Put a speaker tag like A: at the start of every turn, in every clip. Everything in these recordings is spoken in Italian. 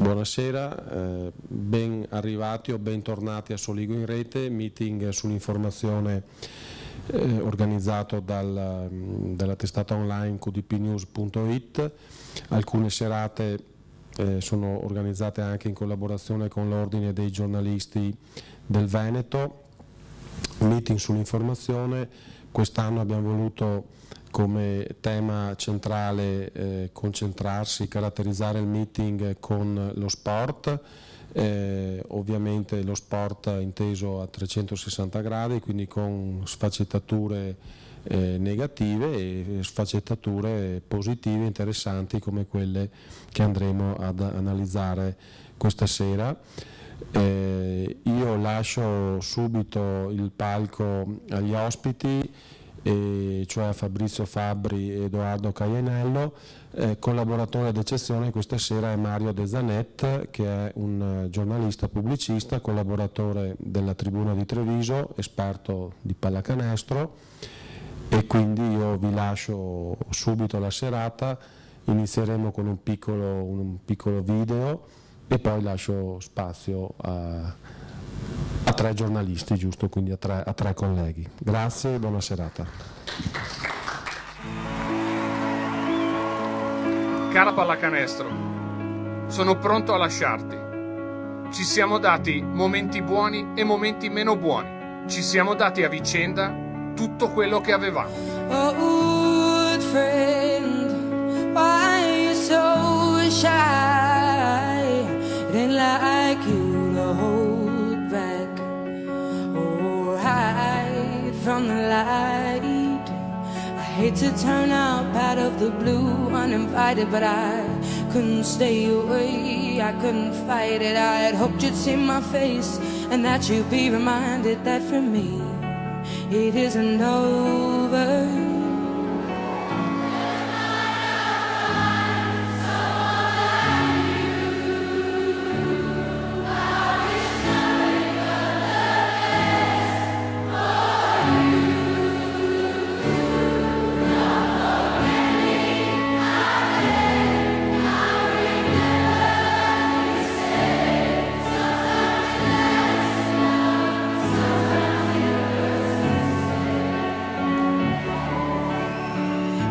A: Buonasera, ben arrivati o bentornati a Soligo in Rete, meeting sull'informazione organizzato dalla testata online qdpnews.it. Alcune serate sono organizzate anche in collaborazione con l'Ordine dei giornalisti del Veneto, meeting sull'informazione. Quest'anno abbiamo voluto come tema centrale concentrarsi, caratterizzare il meeting con lo sport, ovviamente lo sport inteso a 360 gradi, quindi con sfaccettature negative e sfaccettature positive interessanti come quelle che andremo ad analizzare questa sera. Io lascio subito il palco agli ospiti, cioè a Fabrizio Fabbri e Edoardo Caianello. Collaboratore d'eccezione questa sera è Mario De Zanet, che è un giornalista pubblicista, collaboratore della Tribuna di Treviso, esperto di pallacanestro, e quindi io vi lascio subito la serata. Inizieremo con un piccolo video e poi lascio spazio a tre giornalisti, giusto? Quindi a tre colleghi. Grazie e buona serata.
B: Cara pallacanestro, sono pronto a lasciarti. Ci siamo dati momenti buoni e momenti meno buoni. Ci siamo dati a vicenda tutto quello che avevamo.
C: Oh, good friend, why are you so shy? Didn't like you to hold back or hide from the light. I hate to turn up out of the blue uninvited, but I couldn't stay away, I couldn't fight it. I had hoped you'd see my face and that you'd be reminded that for me it isn't over.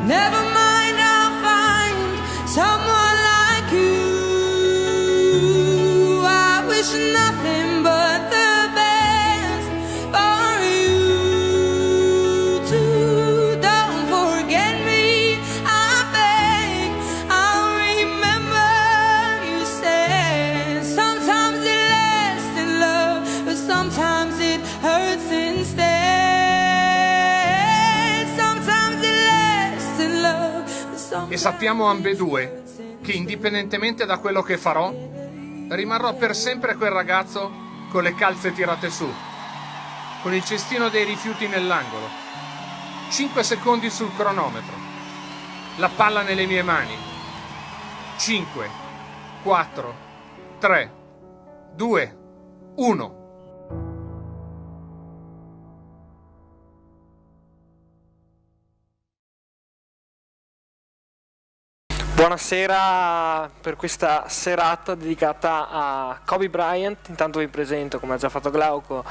C: Never mind, I'll find someone like you. I wish nothing but the best for you too. Don't forget me, I beg. I'll remember you said sometimes it lasts in love, but sometimes it hurts instead.
B: E sappiamo ambedue che indipendentemente da quello che farò, rimarrò per sempre quel ragazzo con le calze tirate su, con il cestino dei rifiuti nell'angolo, 5 secondi sul cronometro, la palla nelle mie mani, 5, 4, 3, 2, 1.
D: Buonasera per questa serata dedicata a Kobe Bryant. Intanto vi presento, come ha già fatto Glauco,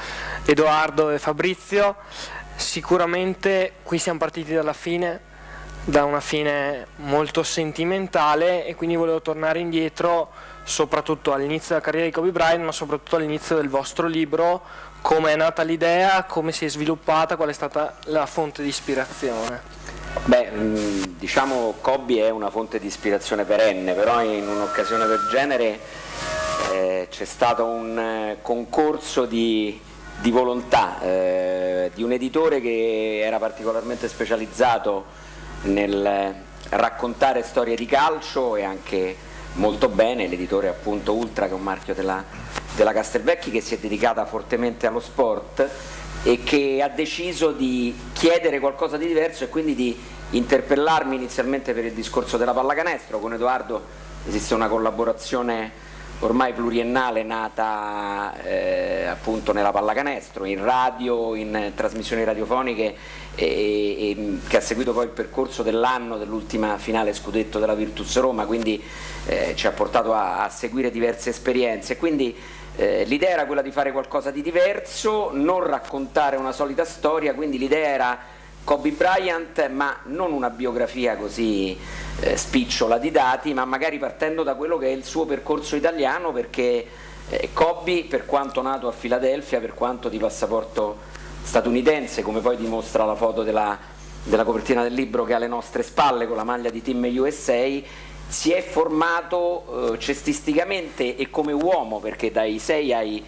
D: Edoardo e Fabrizio. Sicuramente qui siamo partiti dalla fine, da una fine molto sentimentale, e quindi volevo tornare indietro soprattutto all'inizio della carriera di Kobe Bryant, ma soprattutto all'inizio del vostro libro. Come è nata l'idea, come si è sviluppata, qual è stata la fonte di ispirazione?
E: Beh, diciamo Kobe è una fonte di ispirazione perenne, però in un'occasione del genere c'è stato un concorso di volontà di un editore che era particolarmente specializzato nel raccontare storie di calcio, e anche molto bene, l'editore appunto Ultra, che è un marchio della Castelvecchi, che si è dedicata fortemente allo sport e che ha deciso di chiedere qualcosa di diverso e quindi di interpellarmi inizialmente per il discorso della pallacanestro. Con Edoardo esiste una collaborazione ormai pluriennale nata appunto nella pallacanestro, in radio, in trasmissioni radiofoniche e che ha seguito poi il percorso dell'anno dell'ultima finale scudetto della Virtus Roma, quindi ci ha portato a seguire diverse esperienze. Quindi l'idea era quella di fare qualcosa di diverso, non raccontare una solita storia, quindi l'idea era Kobe Bryant, ma non una biografia così spicciola di dati, ma magari partendo da quello che è il suo percorso italiano, perché Kobe, per quanto nato a Filadelfia, per quanto di passaporto statunitense, come poi dimostra la foto della copertina del libro che ha alle nostre spalle con la maglia di Team USA, si è formato cestisticamente e come uomo, perché dai 6 ai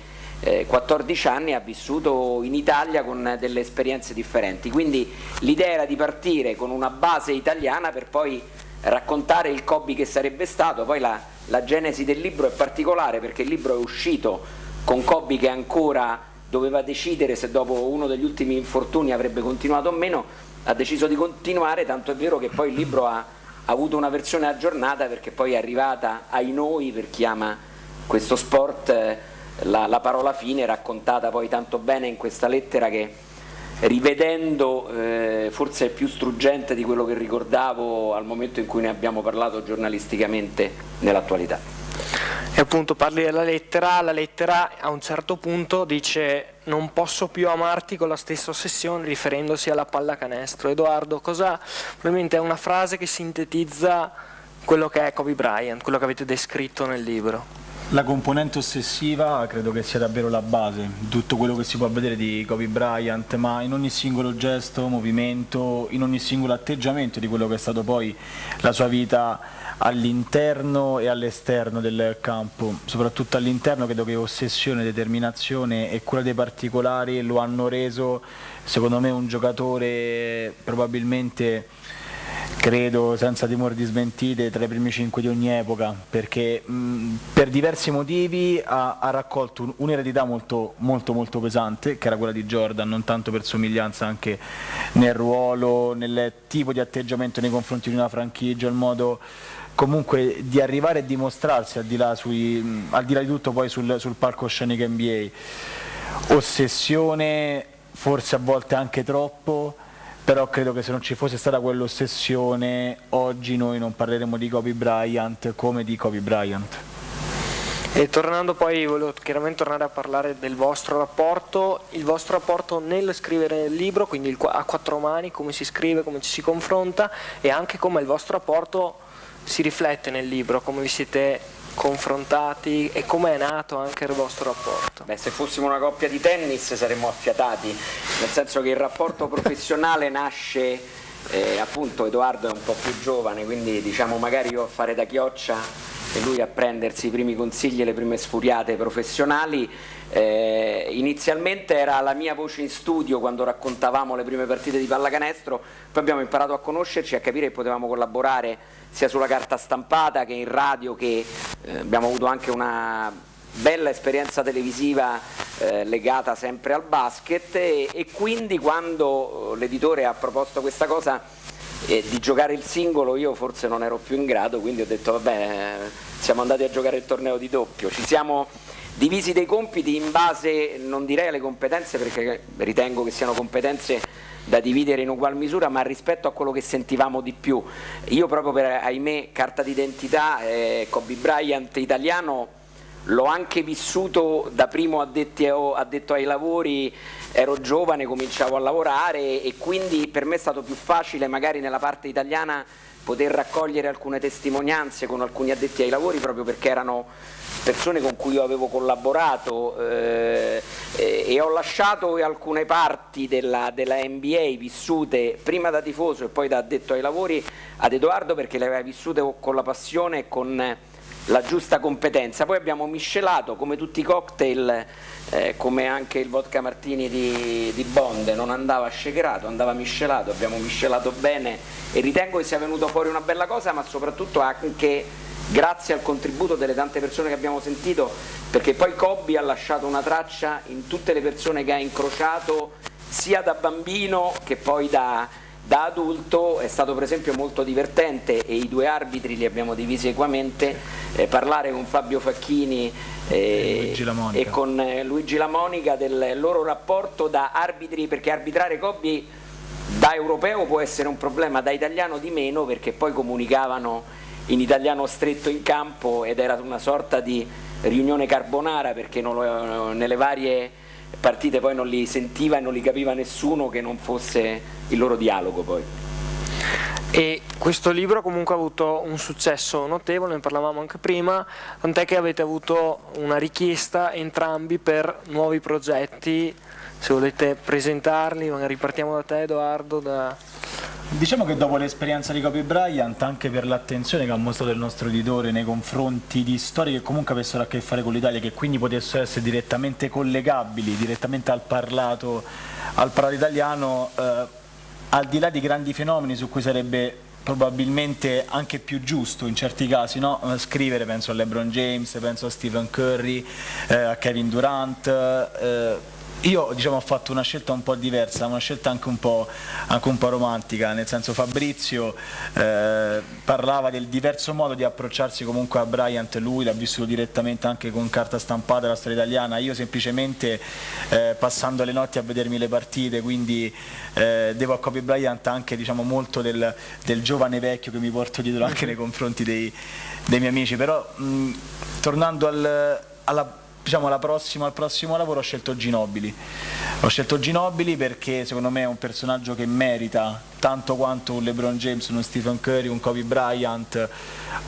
E: 14 anni ha vissuto in Italia con delle esperienze differenti, quindi l'idea era di partire con una base italiana per poi raccontare il Kobe che sarebbe stato. Poi la genesi del libro è particolare, perché il libro è uscito con Kobe che ancora doveva decidere se dopo uno degli ultimi infortuni avrebbe continuato o meno. Ha deciso di continuare, tanto è vero che poi il libro ha avuto una versione aggiornata, perché poi è arrivata ai noi, per chi ama questo sport, la parola fine, raccontata poi tanto bene in questa lettera che, rivedendo, forse è più struggente di quello che ricordavo al momento in cui ne abbiamo parlato giornalisticamente nell'attualità.
D: E appunto parli della lettera, la lettera a un certo punto dice: non posso più amarti con la stessa ossessione, riferendosi alla pallacanestro. Edoardo, probabilmente è una frase che sintetizza quello che è Kobe Bryant, quello che avete descritto nel libro.
F: La componente ossessiva credo che sia davvero la base di tutto quello che si può vedere di Kobe Bryant, ma in ogni singolo gesto, movimento, in ogni singolo atteggiamento di quello che è stato poi la sua vita all'interno e all'esterno del campo. Soprattutto all'interno credo che ossessione, determinazione e cura dei particolari lo hanno reso, secondo me, un giocatore probabilmente, credo senza timore di smentite, tra i primi 5 di ogni epoca, perché per diversi motivi ha raccolto un'eredità molto pesante, che era quella di Jordan, non tanto per somiglianza anche nel ruolo, nel tipo di atteggiamento nei confronti di una franchigia, il modo comunque di arrivare e dimostrarsi al di là di tutto poi sul palcoscenico NBA. Ossessione, forse a volte anche troppo, però credo che se non ci fosse stata quell'ossessione oggi noi non parleremo di Kobe Bryant come di Kobe Bryant.
D: E tornando poi, volevo chiaramente tornare a parlare del vostro rapporto, il vostro rapporto nel scrivere il libro, quindi a quattro mani, come si scrive, come ci si confronta, e anche come il vostro rapporto si riflette nel libro, come vi siete confrontati e come è nato anche il vostro rapporto.
E: Beh, se fossimo una coppia di tennis saremmo affiatati, nel senso che il rapporto professionale nasce, appunto Edoardo è un po' più giovane, quindi diciamo magari io a fare da chioccia e lui a prendersi i primi consigli e le prime sfuriate professionali. Inizialmente era la mia voce in studio quando raccontavamo le prime partite di pallacanestro, poi abbiamo imparato a conoscerci e a capire che potevamo collaborare sia sulla carta stampata che in radio, che abbiamo avuto anche una bella esperienza televisiva legata sempre al basket e quindi quando l'editore ha proposto questa cosa di giocare il singolo, io forse non ero più in grado, quindi ho detto vabbè, siamo andati a giocare il torneo di doppio, ci siamo divisi dei compiti in base, non direi alle competenze, perché ritengo che siano competenze da dividere in ugual misura, ma rispetto a quello che sentivamo di più. Io proprio per, ahimè, carta d'identità, Kobe Bryant italiano l'ho anche vissuto da primo addetto ai lavori, ero giovane, cominciavo a lavorare e quindi per me è stato più facile magari nella parte italiana poter raccogliere alcune testimonianze con alcuni addetti ai lavori, proprio perché erano persone con cui io avevo collaborato e ho lasciato alcune parti della NBA vissute prima da tifoso e poi da addetto ai lavori ad Edoardo, perché le aveva vissute con la passione e con la giusta competenza. Poi abbiamo miscelato, come tutti i cocktail, come anche il vodka martini di Bond, non andava shakerato, andava miscelato, abbiamo miscelato bene e ritengo che sia venuto fuori una bella cosa, ma soprattutto anche grazie al contributo delle tante persone che abbiamo sentito, perché poi Kobe ha lasciato una traccia in tutte le persone che ha incrociato, sia da bambino che poi da adulto. È stato per esempio molto divertente, e i due arbitri li abbiamo divisi equamente, parlare con Fabio Facchini e con Luigi Lamonica del loro rapporto da arbitri, perché arbitrare Kobe da europeo può essere un problema, da italiano di meno, perché poi comunicavano in italiano stretto in campo ed era una sorta di riunione carbonara, perché nelle varie partite poi non li sentiva e non li capiva nessuno che non fosse il loro dialogo poi.
D: E questo libro comunque ha avuto un successo notevole, ne parlavamo anche prima, tant'è che avete avuto una richiesta entrambi per nuovi progetti. Se volete presentarli, magari partiamo da te, Edoardo.
F: Diciamo che dopo l'esperienza di Kobe Bryant, anche per l'attenzione che ha mostrato il nostro editore nei confronti di storie che comunque avessero a che fare con l'Italia, che quindi potessero essere direttamente collegabili, direttamente al parlato italiano, al di là di grandi fenomeni su cui sarebbe probabilmente anche più giusto in certi casi, no? Scrivere, penso a LeBron James, penso a Stephen Curry, a Kevin Durant. Io ho fatto una scelta un po' diversa, una scelta anche un po' romantica, nel senso Fabrizio parlava del diverso modo di approcciarsi comunque a Bryant, lui l'ha vissuto direttamente anche con carta stampata la storia italiana, io semplicemente passando le notti a vedermi le partite, quindi devo a Kobe Bryant anche molto del giovane vecchio che mi porto dietro anche nei confronti dei miei amici, però tornando al prossimo lavoro ho scelto Ginobili perché secondo me è un personaggio che merita tanto quanto un LeBron James, uno Stephen Curry, un Kobe Bryant,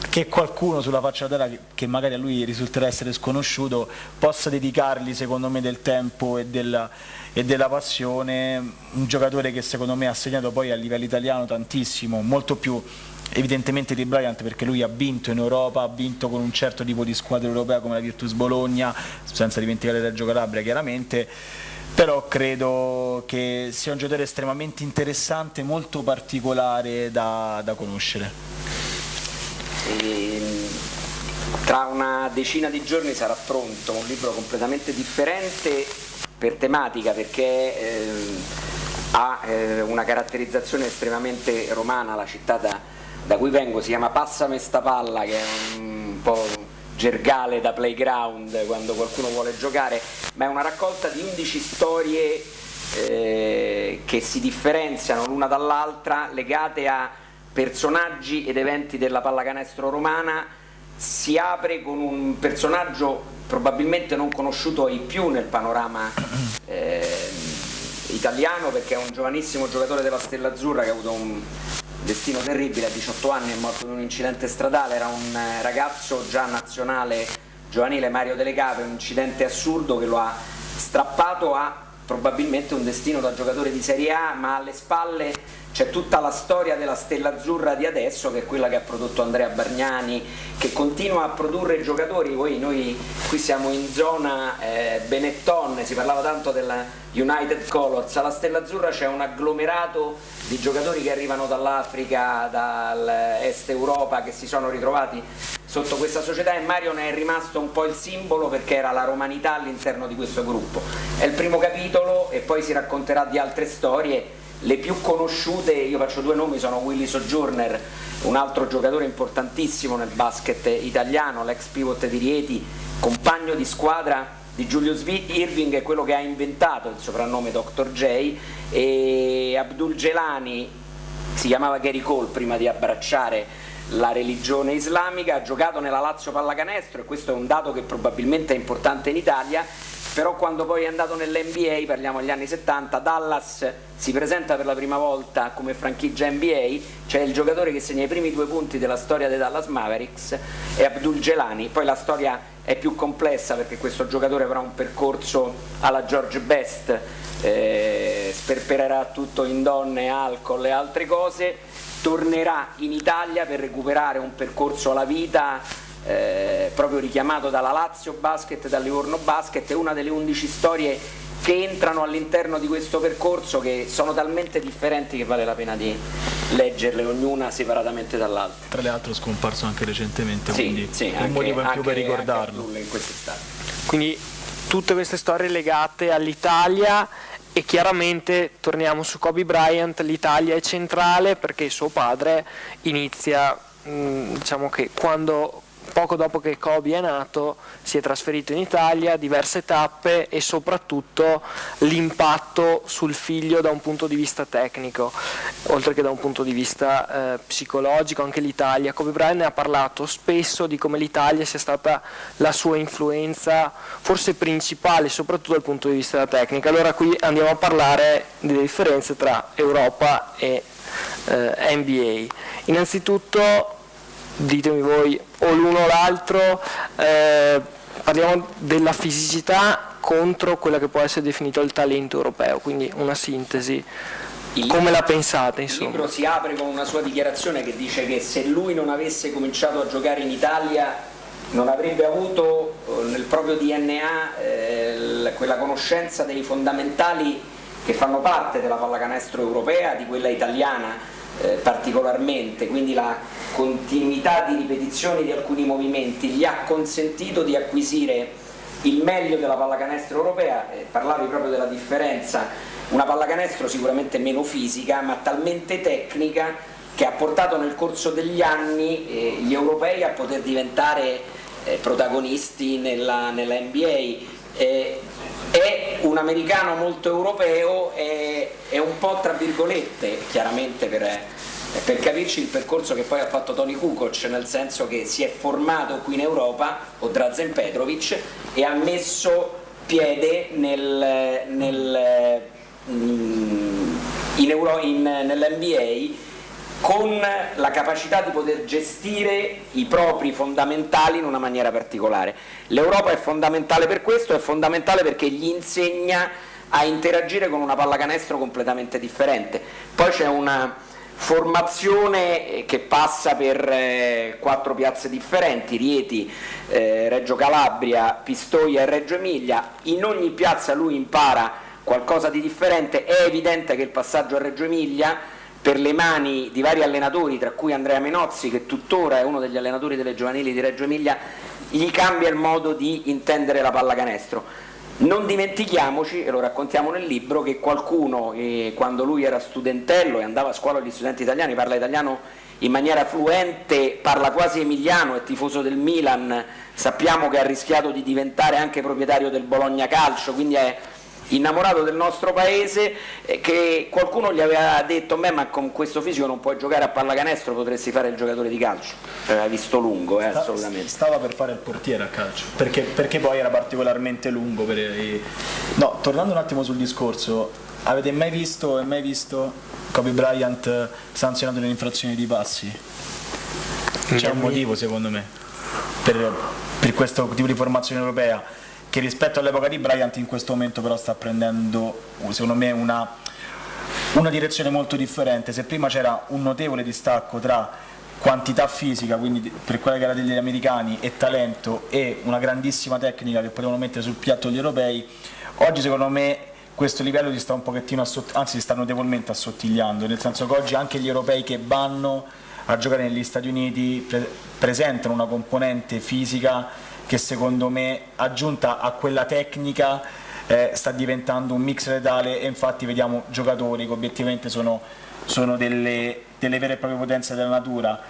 F: che qualcuno sulla faccia della terra che magari a lui risulterà essere sconosciuto possa dedicargli secondo me del tempo e della passione, un giocatore che secondo me ha segnato poi a livello italiano tantissimo, molto più evidentemente di Bryant, perché lui ha vinto in Europa, ha vinto con un certo tipo di squadra europea come la Virtus Bologna, senza dimenticare Reggio Calabria chiaramente, però credo che sia un giocatore estremamente interessante, molto particolare da conoscere.
E: Tra una decina di giorni sarà pronto un libro completamente differente per tematica, perché ha una caratterizzazione estremamente romana, la città da cui vengo si chiama Passame sta palla, che è un po' gergale da playground quando qualcuno vuole giocare, ma è una raccolta di 11 storie che si differenziano l'una dall'altra, legate a personaggi ed eventi della pallacanestro romana. Si apre con un personaggio probabilmente non conosciuto ai più nel panorama italiano, perché è un giovanissimo giocatore della Stella Azzurra che ha avuto un destino terribile, a 18 anni è morto in un incidente stradale, era un ragazzo già nazionale giovanile, Mario Delle Cave, un incidente assurdo che lo ha strappato a probabilmente un destino da giocatore di Serie A, ma alle spalle c'è tutta la storia della Stella Azzurra di adesso, che è quella che ha prodotto Andrea Bargnani, che continua a produrre giocatori. Noi qui siamo in zona Benetton, si parlava tanto della United Colors, alla Stella Azzurra c'è un agglomerato di giocatori che arrivano dall'Africa, dall'Est Europa, che si sono ritrovati sotto questa società, e Mario ne è rimasto un po' il simbolo perché era la romanità all'interno di questo gruppo. È il primo capitolo e poi si racconterà di altre storie. Le più conosciute, io faccio due nomi, sono Willy Sojourner, un altro giocatore importantissimo nel basket italiano, l'ex pivot di Rieti, compagno di squadra di Julius Irving, è quello che ha inventato il soprannome Dr. J, e Abdul Jelani, si chiamava Gary Cole prima di abbracciare la religione islamica, ha giocato nella Lazio pallacanestro, e questo è un dato che probabilmente è importante in Italia. Però quando poi è andato nell'NBA, parliamo degli anni 70, Dallas si presenta per la prima volta come franchigia NBA, c'è il giocatore che segna i primi 2 punti della storia dei Dallas Mavericks, è Abdul Jelani. Poi la storia è più complessa perché questo giocatore avrà un percorso alla George Best, sperpererà tutto in donne, alcol e altre cose, tornerà in Italia per recuperare un percorso alla vita proprio richiamato dalla Lazio Basket e dal Livorno Basket. È una delle 11 storie che entrano all'interno di questo percorso, che sono talmente differenti che vale la pena di leggerle ognuna separatamente dall'altra.
F: Tra l'altro scomparso anche recentemente,
E: sì,
F: quindi
E: sì,
F: un motivo in più per ricordarlo.
E: In quest'estate.
D: Quindi tutte queste storie legate all'Italia, e chiaramente torniamo su Kobe Bryant. L'Italia è centrale perché suo padre inizia, diciamo che quando poco dopo che Kobe è nato si è trasferito in Italia, diverse tappe e soprattutto l'impatto sul figlio da un punto di vista tecnico, oltre che da un punto di vista psicologico. Anche l'Italia, Kobe Bryant ne ha parlato spesso di come l'Italia sia stata la sua influenza forse principale, soprattutto dal punto di vista della tecnica. Allora qui andiamo a parlare delle differenze tra Europa e NBA. Innanzitutto ditemi voi o l'uno o l'altro, parliamo della fisicità contro quella che può essere definita il talento europeo, quindi una sintesi. Come la pensate, insomma?
E: Il libro si apre con una sua dichiarazione che dice che se lui non avesse cominciato a giocare in Italia non avrebbe avuto nel proprio DNA quella conoscenza dei fondamentali che fanno parte della pallacanestro europea, di quella italiana particolarmente, quindi la continuità di ripetizioni di alcuni movimenti gli ha consentito di acquisire il meglio della pallacanestro europea. Parlavi proprio della differenza, una pallacanestro sicuramente meno fisica ma talmente tecnica che ha portato nel corso degli anni gli europei a poter diventare protagonisti nella NBA. È un americano molto europeo, è un po' tra virgolette, chiaramente per capirci, il percorso che poi ha fatto Toni Kukoc, nel senso che si è formato qui in Europa, o Drazen Petrovic, e ha messo piede nell'NBA con la capacità di poter gestire i propri fondamentali in una maniera particolare. L'Europa è fondamentale per questo, è fondamentale perché gli insegna a interagire con una pallacanestro completamente differente. Poi c'è una formazione che passa per 4 piazze differenti, Rieti, Reggio Calabria, Pistoia e Reggio Emilia. In ogni piazza lui impara qualcosa di differente. È evidente che il passaggio a Reggio Emilia, per le mani di vari allenatori, tra cui Andrea Menozzi, che tuttora è uno degli allenatori delle giovanili di Reggio Emilia, gli cambia il modo di intendere la pallacanestro. Non dimentichiamoci, e lo raccontiamo nel libro, che qualcuno, quando lui era studentello e andava a scuola agli studenti italiani, parla italiano in maniera fluente, parla quasi emiliano, è tifoso del Milan, sappiamo che ha rischiato di diventare anche proprietario del Bologna Calcio, quindi è innamorato del nostro paese, che qualcuno gli aveva detto: beh, ma con questo fisico non puoi giocare a pallacanestro, potresti fare il giocatore di calcio. Aveva visto lungo, assolutamente.
F: Stava per fare il portiere a calcio, perché poi era particolarmente lungo. No, tornando un attimo sul discorso, avete mai visto Kobe Bryant sanzionato nell'infrazione di passi? C'è un motivo, secondo me, per questo tipo di formazione europea, che rispetto all'epoca di Bryant in questo momento però sta prendendo, secondo me, una direzione molto differente. Se prima c'era un notevole distacco tra quantità fisica, quindi per quella che era degli americani, e talento, e una grandissima tecnica che potevano mettere sul piatto gli europei, oggi secondo me questo livello si sta un pochettino anzi si sta notevolmente assottigliando, nel senso che oggi anche gli europei che vanno a giocare negli Stati Uniti presentano una componente fisica che secondo me, aggiunta a quella tecnica, sta diventando un mix letale, e infatti vediamo giocatori che obiettivamente sono delle vere e proprie potenze della natura.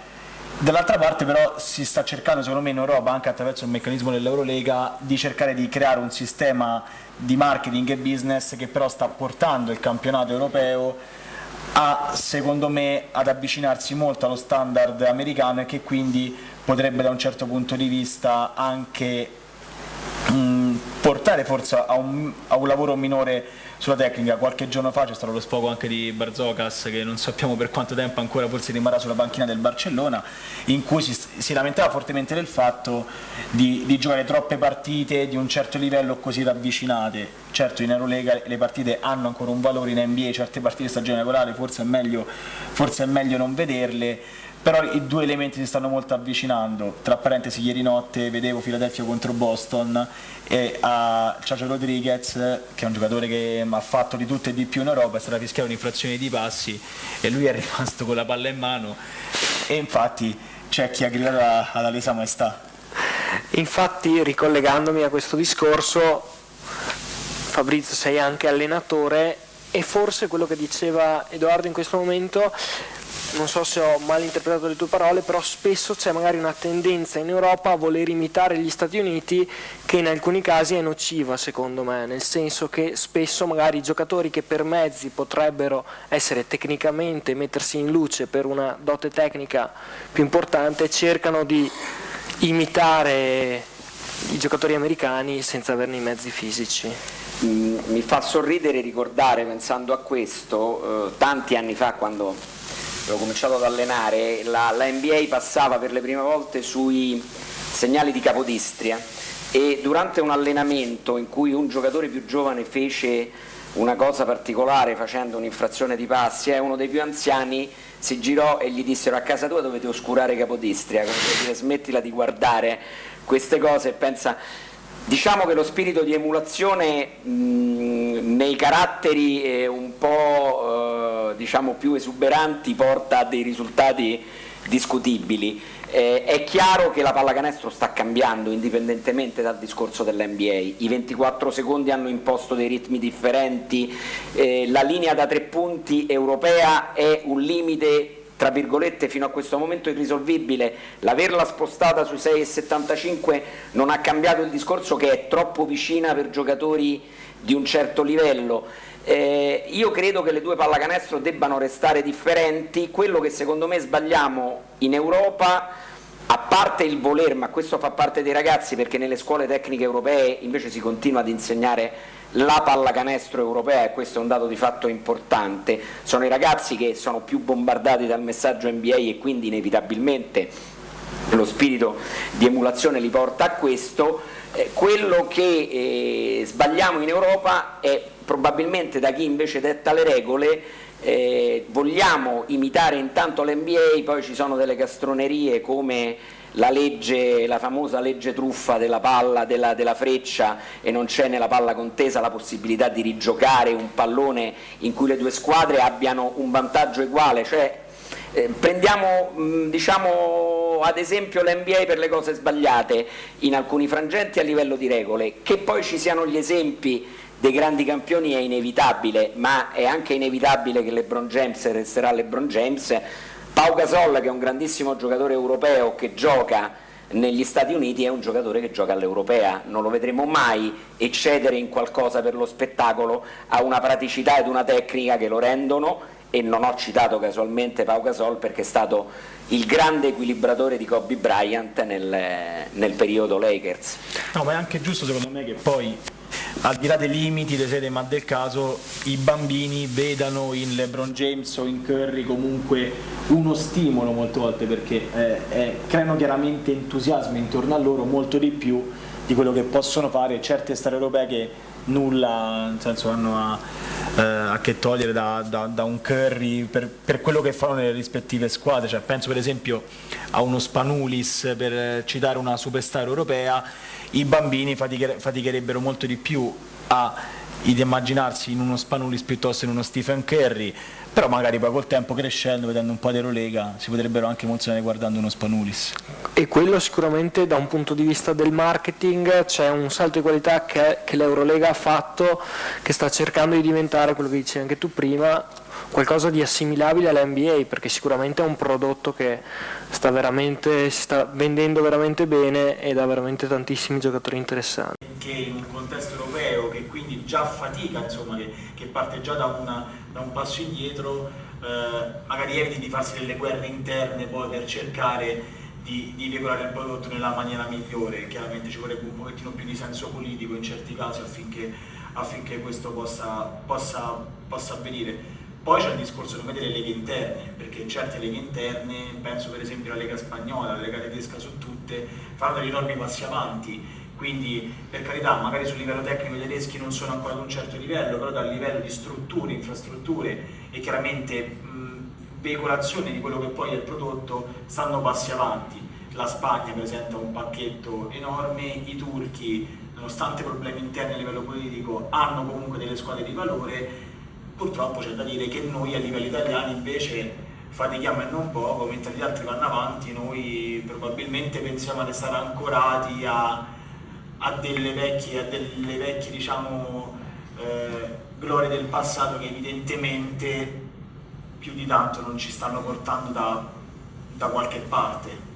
F: Dall'altra parte però si sta cercando, secondo me, in Europa, anche attraverso il meccanismo dell'Eurolega, di cercare di creare un sistema di marketing e business che però sta portando il campionato europeo secondo me, ad avvicinarsi molto allo standard americano, e che quindi potrebbe da un certo punto di vista anche portare forse a un lavoro minore sulla tecnica. Qualche giorno fa c'è stato lo sfogo anche di Barzokas, che non sappiamo per quanto tempo ancora forse rimarrà sulla panchina del Barcellona, in cui si lamentava fortemente del fatto di giocare troppe partite di un certo livello così ravvicinate. Certo, in Eurolega le partite hanno ancora un valore, in NBA certe partite stagione regolare forse è meglio non vederle, però i due elementi si stanno molto avvicinando. Tra parentesi, ieri notte vedevo Philadelphia contro Boston e a Chacho Rodriguez, che è un giocatore che ha fatto di tutto e di più in Europa, è stata fischiata un'infrazione di passi e lui è rimasto con la palla in mano, e infatti c'è chi ha gridato alla lesa maestà.
D: Infatti, ricollegandomi a questo discorso, Fabrizio, sei anche allenatore, e forse quello che diceva Edoardo in questo momento, non so se ho mal interpretato le tue parole, però spesso c'è magari una tendenza in Europa a voler imitare gli Stati Uniti, che in alcuni casi è nociva secondo me, nel senso che spesso magari i giocatori che per mezzi potrebbero essere tecnicamente, mettersi in luce per una dote tecnica più importante, cercano di imitare i giocatori americani senza averne i mezzi fisici.
E: Mi fa sorridere ricordare, pensando a questo, tanti anni fa, quando ho cominciato ad allenare, la NBA passava per le prime volte sui segnali di Capodistria, e durante un allenamento in cui un giocatore più giovane fece una cosa particolare facendo un'infrazione di passi, uno dei più anziani si girò e gli dissero: a casa tua dovete oscurare Capodistria, come per dire, smettila di guardare queste cose e pensa. Diciamo che lo spirito di emulazione nei caratteri un po' diciamo più esuberanti porta a dei risultati discutibili. È chiaro che la pallacanestro sta cambiando indipendentemente dal discorso dell'NBA, i 24 secondi hanno imposto dei ritmi differenti, la linea da 3 punti europea è un limite tra virgolette fino a questo momento irrisolvibile, l'averla spostata sui 6,75 non ha cambiato il discorso che è troppo vicina per giocatori di un certo livello. Io credo che le due pallacanestro debbano restare differenti. Quello che secondo me sbagliamo in Europa, a parte il voler, ma questo fa parte dei ragazzi, perché nelle scuole tecniche europee invece si continua ad insegnare la pallacanestro europea, e questo è un dato di fatto importante, sono i ragazzi che sono più bombardati dal messaggio NBA e quindi inevitabilmente lo spirito di emulazione li porta a questo. Quello che sbagliamo in Europa è probabilmente da chi invece detta le regole. Vogliamo imitare intanto l'NBA, poi ci sono delle castronerie come la famosa legge truffa della palla, della freccia, e non c'è nella palla contesa la possibilità di rigiocare un pallone in cui le due squadre abbiano un vantaggio uguale, cioè prendiamo diciamo ad esempio l'NBA per le cose sbagliate in alcuni frangenti a livello di regole. Che poi ci siano gli esempi dei grandi campioni è inevitabile, ma è anche inevitabile che LeBron James resterà LeBron James. Pau Gasol, che è un grandissimo giocatore europeo che gioca negli Stati Uniti, è un giocatore che gioca all'europea, non lo vedremo mai eccedere in qualcosa per lo spettacolo, ha una praticità ed una tecnica che lo rendono, e non ho citato casualmente Pau Gasol perché è stato il grande equilibratore di Kobe Bryant nel periodo Lakers.
F: No, ma è anche giusto secondo me che poi, al di là dei limiti, dei sede, ma del caso, i bambini vedano in LeBron James o in Curry comunque uno stimolo molte volte, perché creano chiaramente entusiasmo intorno a loro molto di più di quello che possono fare certe star europee che nulla, nel senso, hanno a che togliere da un Curry per quello che fanno nelle rispettive squadre. Cioè, penso per esempio a uno Spanulis, per citare una superstar europea. I bambini faticherebbero molto di più ad immaginarsi in uno Spanulis piuttosto che in uno Stephen Curry, però magari poi col tempo, crescendo, vedendo un po' di Eurolega, si potrebbero anche emozionare guardando uno Spanulis.
D: E quello sicuramente, da un punto di vista del marketing, c'è un salto di qualità che l'Eurolega ha fatto, che sta cercando di diventare, quello che dicevi anche tu prima, qualcosa di assimilabile all'NBA, perché sicuramente è un prodotto che si sta vendendo veramente bene ed ha veramente tantissimi giocatori interessanti.
F: Che in un contesto europeo, che quindi già fatica, insomma, che parte già da un passo indietro, magari eviti di farsi delle guerre interne poi per cercare di regolare il prodotto nella maniera migliore. Chiaramente ci vorrebbe un pochettino più di senso politico in certi casi affinché questo possa avvenire. Poi c'è il discorso delle leghe interne, perché certe leghe interne, penso per esempio alla Lega spagnola, alla Lega tedesca, su tutte, fanno degli enormi passi avanti, quindi per carità magari sul livello tecnico i tedeschi non sono ancora ad un certo livello, però dal livello di strutture, infrastrutture e chiaramente veicolazione di quello che poi è il prodotto stanno passi avanti. La Spagna presenta un pacchetto enorme, i turchi, nonostante problemi interni a livello politico, hanno comunque delle squadre di valore. Purtroppo c'è da dire che noi a livello italiano invece fatichiamo e non poco, mentre gli altri vanno avanti, noi probabilmente pensiamo di stare ancorati a delle vecchie diciamo, glorie del passato che evidentemente più di tanto non ci stanno portando da qualche parte.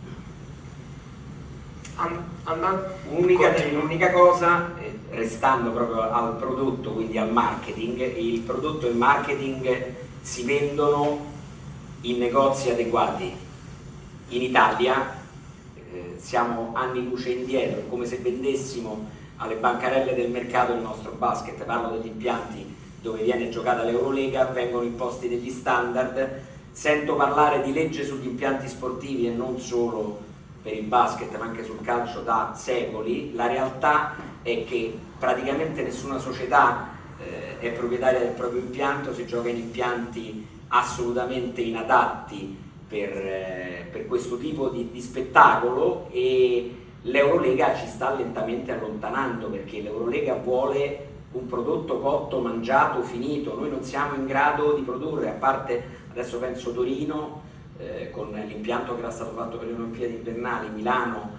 E: L'unica cosa, restando proprio al prodotto, quindi al marketing, il prodotto e il marketing si vendono in negozi adeguati. In Italia siamo anni luce indietro, è come se vendessimo alle bancarelle del mercato il nostro basket. Parlo degli impianti dove viene giocata l'Eurolega, vengono imposti degli standard, sento parlare di legge sugli impianti sportivi e non solo per il basket ma anche sul calcio da secoli. La realtà è che praticamente nessuna società è proprietaria del proprio impianto, si gioca in impianti assolutamente inadatti per questo tipo di spettacolo, e l'Eurolega ci sta lentamente allontanando, perché l'Eurolega vuole un prodotto cotto, mangiato, finito. Noi non siamo in grado di produrre, a parte adesso penso Torino con l'impianto che era stato fatto per le Olimpiadi invernali, Milano,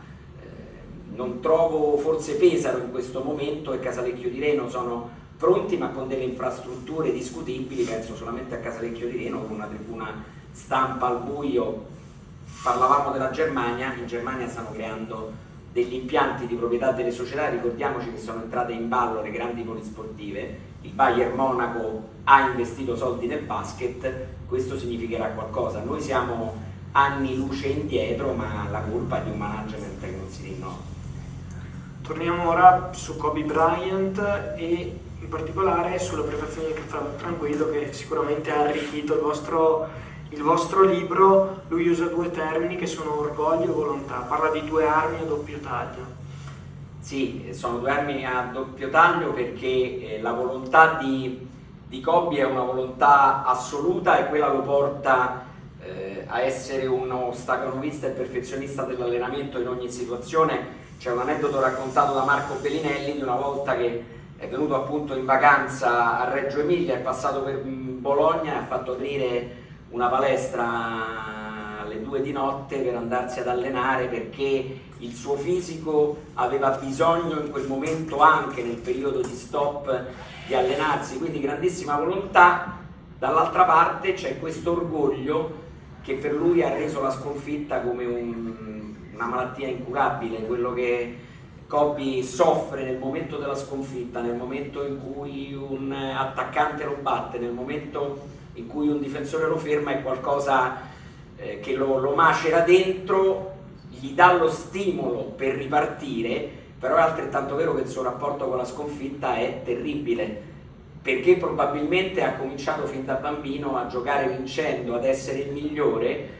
E: non trovo, forse Pesaro in questo momento e Casalecchio di Reno sono pronti ma con delle infrastrutture discutibili. Penso solamente a Casalecchio di Reno con una tribuna stampa al buio. Parlavamo della Germania, in Germania stanno creando degli impianti di proprietà delle società. Ricordiamoci che sono entrate in ballo le grandi polisportive, il Bayern Monaco ha investito soldi nel basket, questo significherà qualcosa. Noi siamo anni luce indietro, ma la colpa è di un management che non si rinnova.
G: Torniamo ora su Kobe Bryant e in particolare sulla prefazione di Tranquillo, che sicuramente ha arricchito il vostro libro. Lui usa due termini che sono orgoglio e volontà, parla di due armi a doppio taglio.
E: Sì, sono due armi a doppio taglio perché la volontà di Kobe è una volontà assoluta e quella lo porta a essere uno staccanovista e perfezionista dell'allenamento in ogni situazione. C'è un aneddoto raccontato da Marco Bellinelli di una volta che è venuto appunto in vacanza a Reggio Emilia, è passato per Bologna e ha fatto aprire una palestra alle 2 di notte per andarsi ad allenare, perché il suo fisico aveva bisogno in quel momento, anche nel periodo di stop, di allenarsi. Quindi grandissima volontà. Dall'altra parte c'è questo orgoglio che per lui ha reso la sconfitta come una malattia incurabile, quello che Kobe soffre nel momento della sconfitta, nel momento in cui un attaccante lo batte, nel momento in cui un difensore lo ferma, è qualcosa che lo macera dentro, gli dà lo stimolo per ripartire, però è altrettanto vero che il suo rapporto con la sconfitta è terribile, perché probabilmente ha cominciato fin da bambino a giocare vincendo, ad essere il migliore,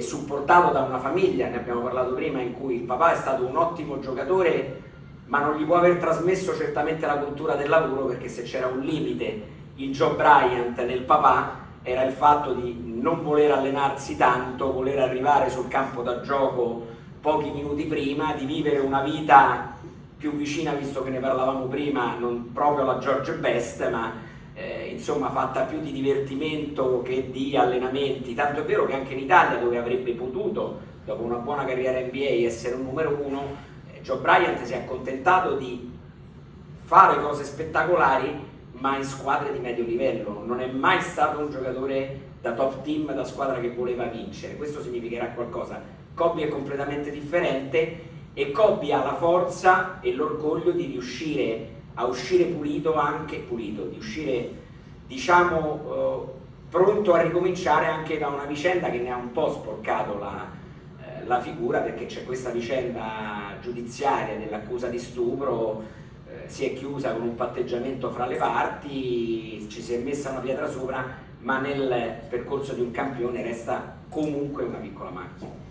E: supportato da una famiglia, ne abbiamo parlato prima, in cui il papà è stato un ottimo giocatore ma non gli può aver trasmesso certamente la cultura del lavoro, perché se c'era un limite il Joe Bryant nel papà era il fatto di non voler allenarsi tanto, voler arrivare sul campo da gioco pochi minuti prima, di vivere una vita più vicina, visto che ne parlavamo prima, non proprio alla George Best, ma insomma fatta più di divertimento che di allenamenti. Tanto è vero che anche in Italia, dove avrebbe potuto, dopo una buona carriera NBA, essere un numero uno, Joe Bryant si è accontentato di fare cose spettacolari ma in squadre di medio livello. Non è mai stato un giocatore da top team, da squadra che voleva vincere. Questo significherà qualcosa. Kobe è completamente differente e Kobe ha la forza e l'orgoglio di riuscire a uscire pulito, anche pulito, di uscire, diciamo, pronto a ricominciare anche da una vicenda che ne ha un po' sporcato la figura, perché c'è questa vicenda giudiziaria dell'accusa di stupro, si è chiusa con un patteggiamento fra le parti, ci si è messa una pietra sopra, ma nel percorso di un campione resta comunque una piccola macchia.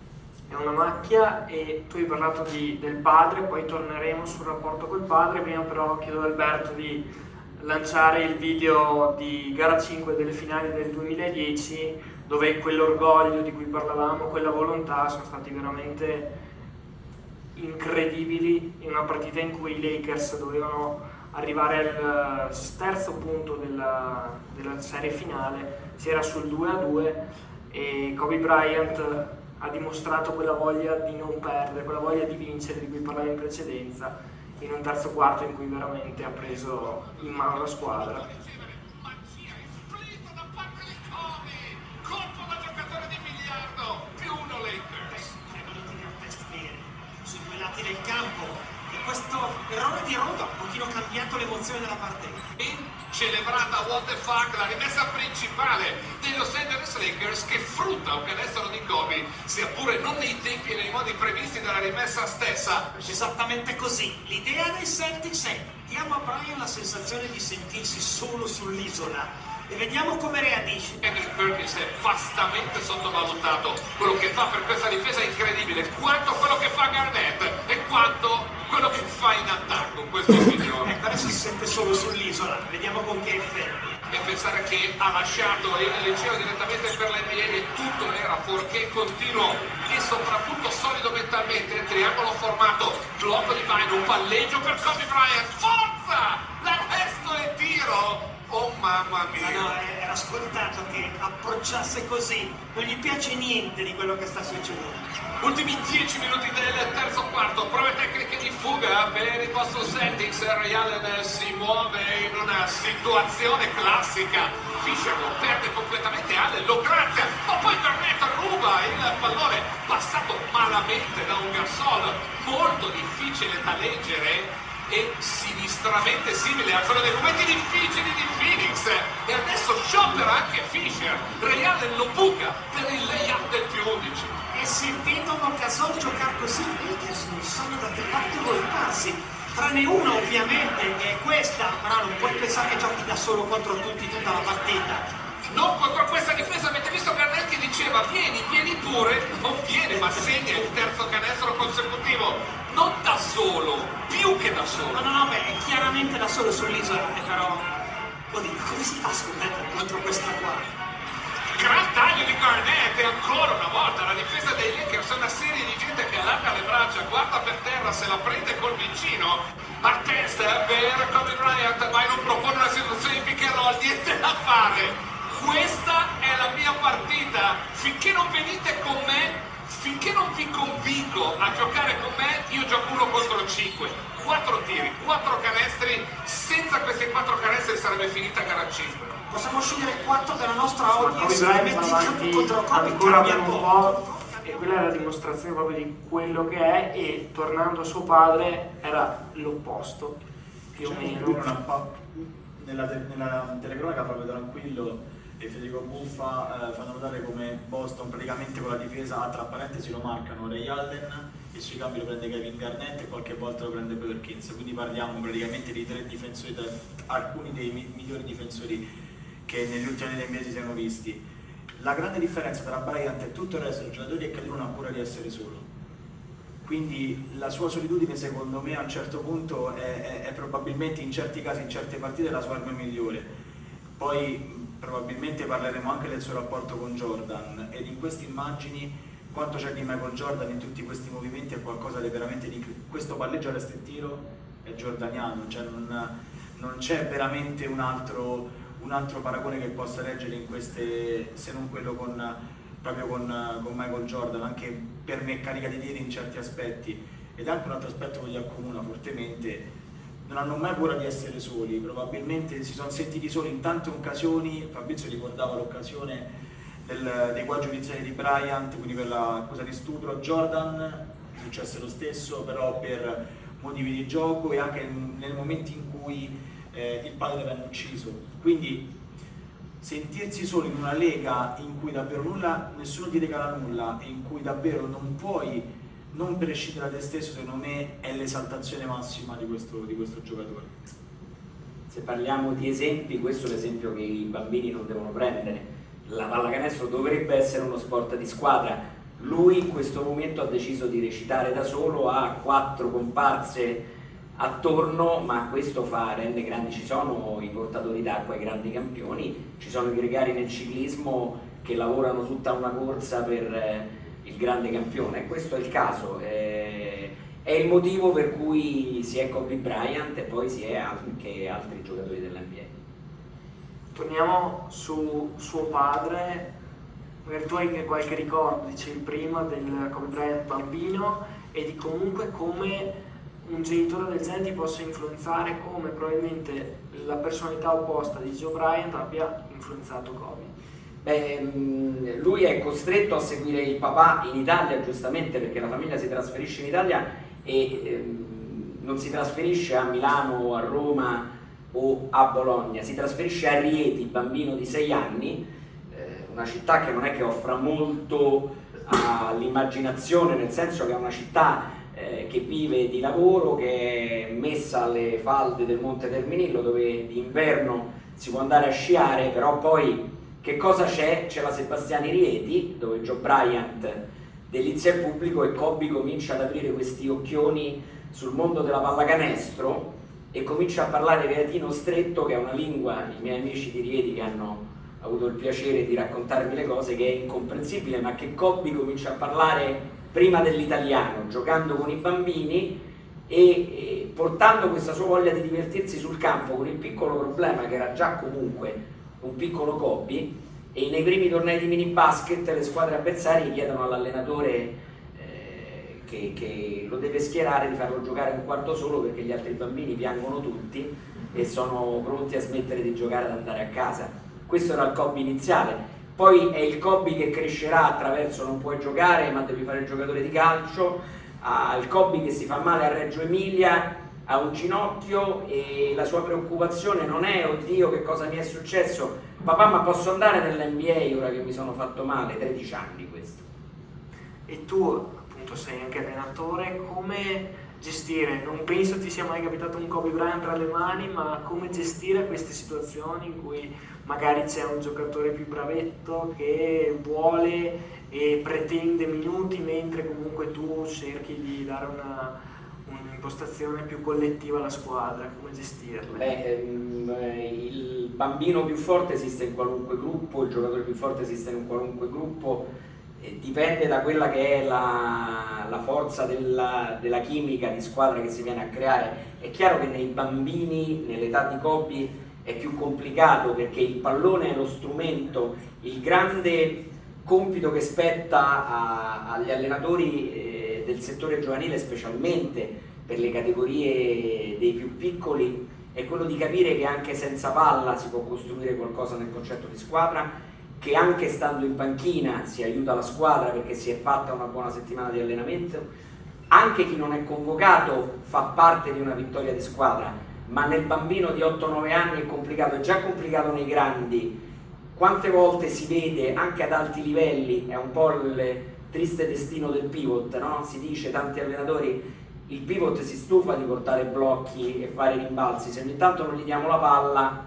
G: È una macchia. E tu hai parlato del padre, poi torneremo sul rapporto col padre. Prima però chiedo ad Alberto di lanciare il video di gara 5 delle finali del 2010, dove quell'orgoglio di cui parlavamo, quella volontà sono stati veramente incredibili, in una partita in cui i Lakers dovevano arrivare al terzo punto della serie finale, si era sul 2-2 e Kobe Bryant ha dimostrato quella voglia di non perdere, quella voglia di vincere di cui parlavo in precedenza, in un terzo quarto in cui veramente ha preso in mano la squadra.
H: Colpo da giocatore di biliardo, più 1 Lakers.
I: Sui due lati del campo, e questo errore di Rondo ha un pochino cambiato l'emozione della partita.
H: Celebrata what the fuck, la rimessa principale dei Los Angeles Lakers, che frutta un canestro di Kobe, sia pure non nei tempi e nei modi previsti dalla rimessa stessa.
I: Esattamente così. L'idea dei Celtics è: diamo a Brian la sensazione di sentirsi solo sull'isola e vediamo come reagisce.
H: Kendrick Perkins è vastamente sottovalutato. Quello che fa per questa difesa è incredibile, quanto quello che fa Garnett e quanto quello che fa in attacco questo signore.
I: Ecco, adesso si sente solo sull'isola, vediamo con che effetti.
H: E pensare che ha lasciato il giro direttamente per l'NBA e tutto era fuorché continuo e soprattutto solido mentalmente. Triangolo formato, blocco di Bynum, un palleggio per Kobe Bryant, forza! L'arresto e tiro! Oh mamma mia!
I: No, era scontato che approcciasse così, non gli piace niente di quello che sta succedendo.
H: Ultimi 10 minuti del terzo quarto, prove tecniche di fuga per il vostro Celtics. Ray Allen si muove in una situazione classica. Fisher lo perde completamente, Allen lo grazia, ma poi Garnett ruba il pallone, passato malamente da un Gasol, molto difficile da leggere e sinistramente simile a quello dei momenti difficili di Phoenix. E adesso sciopera anche Fisher. Ray Allen lo buca per il layup del più 11.
I: E se vedono Gasol giocare così, i Lakers non sanno da che parte voltarsi. Tranne una ovviamente, che è questa, però non puoi pensare che giochi da solo contro tutti tutta la partita.
H: Non contro questa difesa, avete visto Garnett che diceva vieni pure, non viene ma segna il terzo canestro consecutivo. Non da solo, più che da solo.
I: No, beh, è chiaramente da solo sull'isola, però... Oddio, come si fa a scommettere contro questa qua?
H: Gran taglio di Garnett e ancora una volta la difesa dei Lakers è una serie di gente che allarga le braccia, guarda per terra, se la prende col vicino. A test per Kobe Bryant, ma non propone una situazione di pick and roll, niente da fare. Questa è la mia partita, finché non venite con me, finché non vi convinco a giocare con me, io gioco 1 contro 5, 4 tiri, 4 canestri, senza questi 4 canestri sarebbe finita gara 5.
I: Possiamo scegliere 4 della nostra audience
G: Kobe
I: e
G: Bryant
I: metti
G: va
I: in gioco
G: avanti
I: contro Kobe,
G: ancora
I: cambia
G: per un
I: poco.
G: po', e quella è la dimostrazione proprio di quello che è, e tornando a suo padre era l'opposto, più o meno.
F: Nella telecronaca proprio tranquillo e Federico Buffa fanno notare come Boston praticamente con la difesa, tra parentesi lo marcano Ray Allen e sui cambi lo prende Kevin Garnett e qualche volta lo prende Perkins, quindi parliamo praticamente di 3 difensori, alcuni dei migliori difensori che negli ultimi anni dei NBA si siano visti. La grande differenza tra Bryant e tutto il resto dei giocatori è che lui non ha paura di essere solo, quindi la sua solitudine secondo me a un certo punto è probabilmente in certi casi, in certe partite, la sua arma migliore. Poi probabilmente parleremo anche del suo rapporto con Jordan, ed in queste immagini quanto c'è di Michael Jordan in tutti questi movimenti è qualcosa di veramente di... Questo palleggio arresto e tiro è jordaniano, cioè non c'è veramente un altro paragone che possa reggere in queste, se non quello proprio con Michael Jordan, anche per meccanica di tiri in certi aspetti. Ed anche un altro aspetto che li accomuna fortemente: non hanno mai paura di essere soli, probabilmente si sono sentiti soli in tante occasioni. Fabrizio ricordava l'occasione dei guai giudiziari di Bryant, quindi per l'accusa di stupro. Jordan successe lo stesso, però per motivi di gioco e anche nel momento in cui il padre venne ucciso. Quindi sentirsi soli in una lega in cui davvero nessuno ti regala nulla e in cui davvero non puoi non prescindere da te stesso, secondo me è l'esaltazione massima di questo giocatore.
E: Se parliamo di esempi, questo è l'esempio che i bambini non devono prendere. La pallacanestro dovrebbe essere uno sport di squadra. Lui in questo momento ha deciso di recitare da solo, ha 4 comparse attorno, ma questo rende grandi. Ci sono i portatori d'acqua, i grandi campioni, ci sono i gregari nel ciclismo che lavorano tutta una corsa per il grande campione, e questo è il caso, è il motivo per cui si è Kobe Bryant e poi si è anche altri giocatori dell'NBA.
G: Torniamo su suo padre. Magari tu hai qualche ricordo, dicevi prima, del Kobe Bryant bambino e di comunque come un genitore del genere ti possa influenzare come probabilmente la personalità opposta di Joe Bryant abbia influenzato Kobe.
E: Beh, lui è costretto a seguire il papà in Italia, giustamente, perché la famiglia si trasferisce in Italia e non si trasferisce a Milano o a Roma o a Bologna, si trasferisce a Rieti, bambino di 6 anni, una città che non è che offra molto all'immaginazione, nel senso che è una città che vive di lavoro, che è messa alle falde del Monte Terminillo, dove d'inverno si può andare a sciare, però poi che cosa c'è? C'è la Sebastiani Rieti, dove Joe Bryant delizia il pubblico e Kobe comincia ad aprire questi occhioni sul mondo della pallacanestro e comincia a parlare rietino stretto, che è una lingua, i miei amici di Rieti che hanno avuto il piacere di raccontarmi le cose, che è incomprensibile, ma che Kobe comincia a parlare prima dell'italiano, giocando con i bambini e portando questa sua voglia di divertirsi sul campo, con il piccolo problema che era già comunque un piccolo Kobe, e nei primi tornei di mini basket le squadre avversarie chiedono all'allenatore che lo deve schierare, di farlo giocare un quarto solo, perché gli altri bambini piangono tutti e sono pronti a smettere di giocare ad andare a casa. Questo era il Kobe iniziale. Poi è il Kobe che crescerà attraverso non puoi giocare ma devi fare il giocatore di calcio, il Kobe che si fa male a Reggio Emilia, ha un ginocchio e la sua preoccupazione non è oddio che cosa mi è successo, papà ma posso andare nell'NBA ora che mi sono fatto male, 13 anni questo.
G: E tu appunto sei anche allenatore, come gestire, non penso ti sia mai capitato un Kobe Bryant tra le mani, ma come gestire queste situazioni in cui magari c'è un giocatore più bravetto che vuole e pretende minuti mentre comunque tu cerchi di dare un'impostazione più collettiva alla squadra, come gestirle?
E: Il bambino più forte esiste in qualunque gruppo, il giocatore più forte esiste in qualunque gruppo, dipende da quella che è la forza della chimica di squadra che si viene a creare. È chiaro che nei bambini, nell'età di Kobe, è più complicato perché il pallone è lo strumento, il grande compito che spetta agli allenatori del settore giovanile, specialmente per le categorie dei più piccoli, è quello di capire che anche senza palla si può costruire qualcosa nel concetto di squadra, che anche stando in panchina si aiuta la squadra perché si è fatta una buona settimana di allenamento, anche chi non è convocato fa parte di una vittoria di squadra, ma nel bambino di 8-9 anni è complicato, è già complicato nei grandi. Quante volte si vede anche ad alti livelli, è un po' il triste destino del pivot, no? Si dice, tanti allenatori, il pivot si stufa di portare blocchi e fare rimbalzi, se ogni tanto non gli diamo la palla,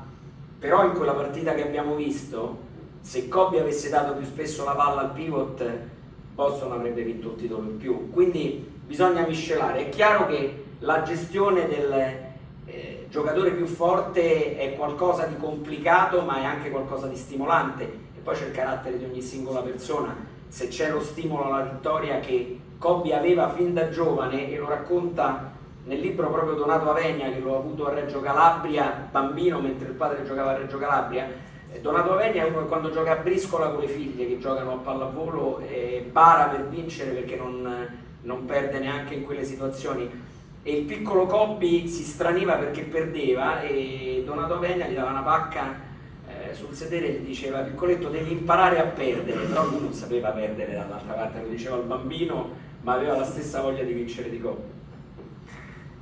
E: però in quella partita che abbiamo visto, se Kobe avesse dato più spesso la palla al pivot, Boston avrebbe vinto un titolo in più. Quindi bisogna miscelare. È chiaro che la gestione del giocatore più forte è qualcosa di complicato, ma è anche qualcosa di stimolante, e poi c'è il carattere di ogni singola persona. Se c'è lo stimolo alla vittoria che Kobe aveva fin da giovane, e lo racconta nel libro proprio Donato Avegna, che l'ho avuto a Reggio Calabria bambino mentre il padre giocava a Reggio Calabria. Donato Avegna è uno che quando gioca a briscola con le figlie che giocano a pallavolo bara per vincere perché non perde neanche in quelle situazioni, e il piccolo Kobe si straniva perché perdeva e Donato Avegna gli dava una pacca sul sedere e gli diceva: piccoletto, devi imparare a perdere. Però lui non sapeva perdere, dall'altra parte lo diceva al bambino, ma aveva la stessa voglia di vincere di Kobe.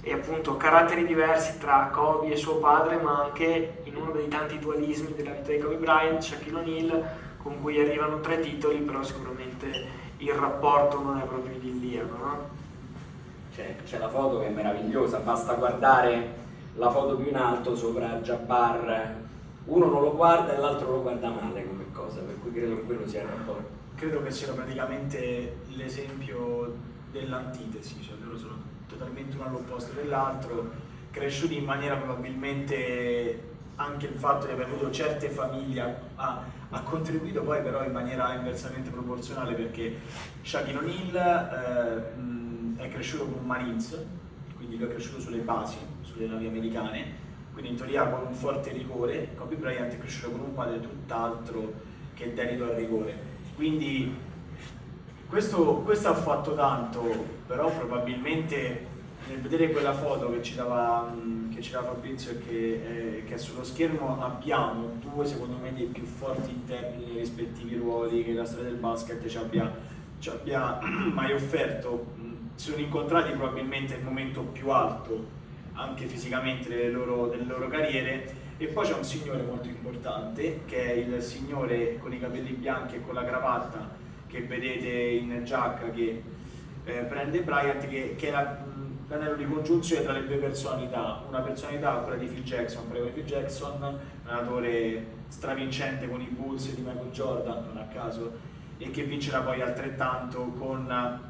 G: E appunto caratteri diversi tra Kobe e suo padre, ma anche in uno dei tanti dualismi della vita di Kobe Bryant, Shaquille O'Neal, con cui arrivano 3 titoli, però sicuramente il rapporto non è proprio idilliaco, no?
E: C'è la foto che è meravigliosa, basta guardare la foto più in alto sopra Jabbar, uno non lo guarda e l'altro lo guarda male come cosa, per cui credo che quello sia il rapporto.
F: Credo che sia praticamente l'esempio dell'antitesi, cioè loro sono totalmente uno all'opposto dell'altro, cresciuti in maniera probabilmente, anche il fatto di aver avuto certe famiglie ha contribuito poi però in maniera inversamente proporzionale, perché Shaquille O'Neal è cresciuto con un Marines, quindi lui è cresciuto sulle basi, sulle navi americane, quindi in teoria con un forte rigore. Kobe Bryant è cresciuto con un padre tutt'altro che dedito al rigore, quindi questo ha fatto tanto, però probabilmente nel vedere quella foto che ci dava Fabrizio e che è sullo schermo, abbiamo due, secondo me, dei più forti interni nei rispettivi ruoli che la storia del basket ci abbia mai offerto. Si sono incontrati probabilmente nel momento più alto anche fisicamente delle loro carriere, e poi c'è un signore molto importante che è il signore con i capelli bianchi e con la cravatta che vedete in giacca, che prende Bryant, che è l'anello di congiunzione tra le due personalità. Una personalità, quella di Phil Jackson, Phil Jackson, un allenatore stravincente con i Bulls di Michael Jordan, non a caso, e che vincerà poi altrettanto con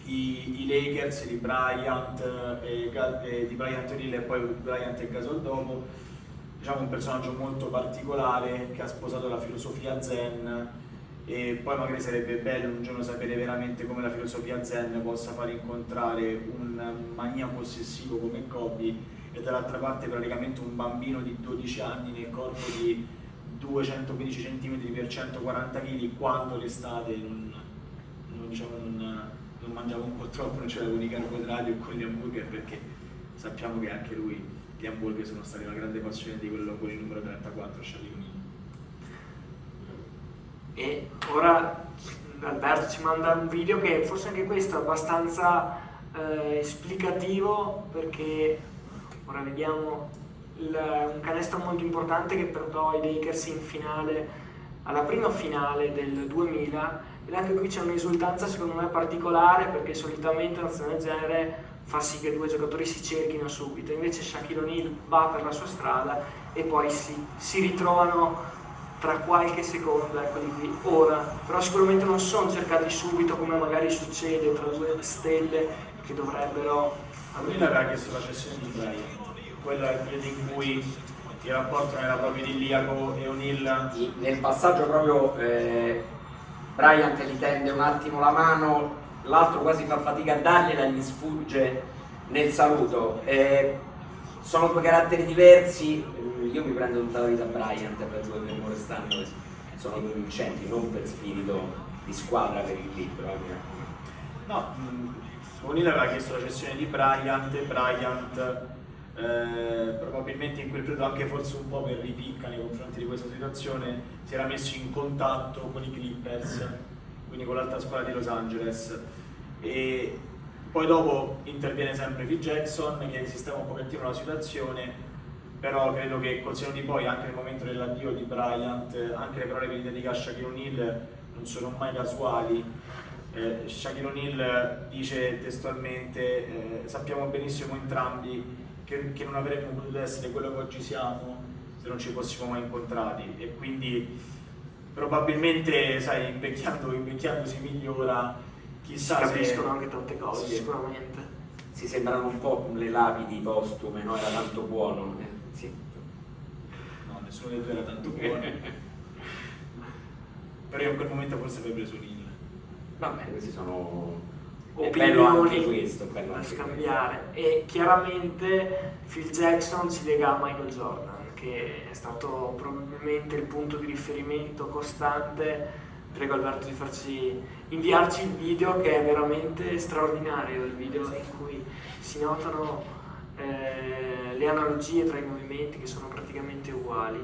F: i Lakers di Bryant di Bryant O'Neal e poi Bryant e Gasol dopo. Diciamo un personaggio molto particolare che ha sposato la filosofia zen, e poi magari sarebbe bello un giorno sapere veramente come la filosofia zen possa far incontrare un maniaco ossessivo come Kobe e dall'altra parte praticamente un bambino di 12 anni nel corpo di 215 cm per 140 kg, quando l'estate non mangiava un po' troppo, non c'era con i carboidrati o con gli hamburger, perché sappiamo che anche lui, gli hamburger sono stati una grande passione di quello con il numero 34, Shaquille O'Neal.
G: E ora Alberto ci manda un video che forse anche questo è abbastanza esplicativo, perché ora vediamo un canestro molto importante che portò i Lakers in finale, alla prima finale del 2000, ed anche qui c'è un'esultanza secondo me particolare, perché solitamente un'azione del genere fa sì che due giocatori si cerchino subito, invece Shaquille O'Neal va per la sua strada e poi si ritrovano tra qualche secondo, eccoli qui, ora, però sicuramente non sono cercati subito come magari succede tra due stelle che dovrebbero...
F: O'Neal aveva chiesto la cessione di Bryant, quello è il periodo in cui il rapporto non era proprio idilliaco e O'Neal...
E: Nel passaggio proprio Bryant gli tende un attimo la mano, l'altro quasi fa fatica a dargliela, gli sfugge nel saluto. Sono due caratteri diversi, io mi prendo tutta la vita Bryant per due fermo restando, sono due vincenti, non per spirito di squadra per il libro.
F: No, O'Neal aveva chiesto la cessione di Bryant, probabilmente in quel periodo anche forse un po' per ripicca nei confronti di questa situazione si era messo in contatto con i Clippers, quindi con l'altra squadra di Los Angeles, e poi dopo interviene sempre Phil Jackson che sistema un pochettino la situazione, però credo che col senno di poi, anche nel momento dell'addio di Bryant, anche le parole che gli dedica a Shaquille O'Neal non sono mai casuali. Shaquille O'Neal dice testualmente sappiamo benissimo entrambi che non avremmo potuto essere quello che oggi siamo se non ci fossimo mai incontrati, e quindi probabilmente, sai, invecchiando si migliora, chissà se...
G: Capiscono anche tante cose,
E: sì,
G: sicuramente.
E: Si sembrano un po' le lapidi postume, no? Era tanto buono. Sì.
F: No, nessuno dei due era tanto buono. Però io in quel momento forse avevo preso O'Neal.
E: Va bene, questi sono...
G: opinioni da scambiare, e chiaramente Phil Jackson si lega a Michael Jordan, che è stato probabilmente il punto di riferimento costante. Prego Alberto di inviarci il video, che è veramente straordinario, il video in cui si notano le analogie tra i movimenti che sono praticamente uguali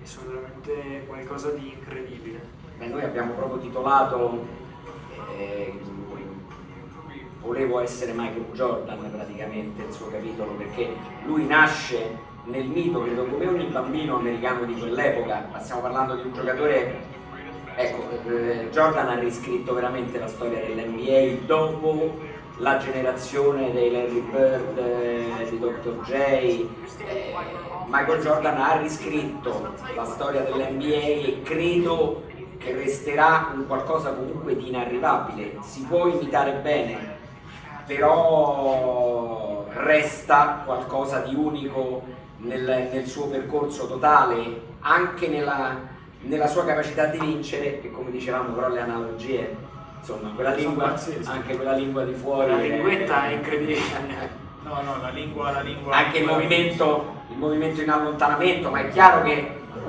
G: e sono veramente qualcosa di incredibile.
E: Noi abbiamo proprio titolato Volevo essere Michael Jordan, praticamente il suo capitolo, perché lui nasce nel mito, credo, come ogni bambino americano di quell'epoca. Ma stiamo parlando di un giocatore, ecco, Jordan ha riscritto veramente la storia dell'NBA dopo la generazione dei Larry Bird, di Dr. J. Michael Jordan ha riscritto la storia dell'NBA e credo che resterà un qualcosa comunque di inarrivabile. Si può imitare bene, però resta qualcosa di unico nel suo percorso totale, anche nella sua capacità di vincere, che come dicevamo, però le analogie, insomma, quella lingua, anche quella lingua di fuori,
G: la linguetta è incredibile.
F: No, la lingua
E: anche il movimento in allontanamento, ma è chiaro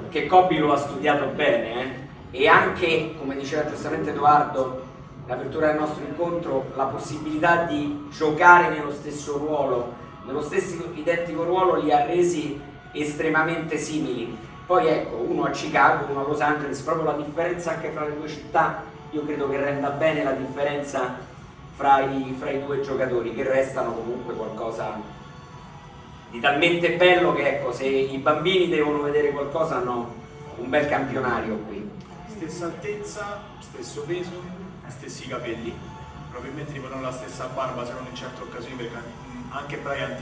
E: che Kobe lo ha studiato bene, e anche, come diceva giustamente Edoardo, l'apertura del nostro incontro, la possibilità di giocare nello stesso ruolo, nello stesso identico ruolo, li ha resi estremamente simili. Poi ecco, uno a Chicago, uno a Los Angeles, proprio la differenza anche fra le due città, io credo che renda bene la differenza fra i due giocatori, che restano comunque qualcosa di talmente bello che ecco, se i bambini devono vedere qualcosa, hanno un bel campionario qui.
F: Stessa altezza, stesso peso, stessi capelli, probabilmente tipo non la stessa barba se non in certe occasioni, perché anche Bryant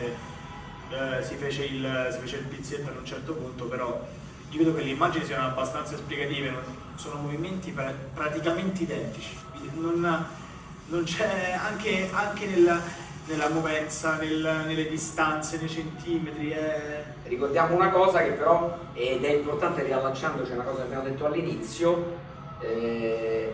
F: si fece il pizzetto ad un certo punto, però io vedo che le immagini siano abbastanza esplicative, sono movimenti praticamente identici, non c'è anche nella movenza, nelle distanze, nei centimetri.
E: Ricordiamo una cosa che però, ed è importante riallacciandoci a una cosa che abbiamo detto all'inizio,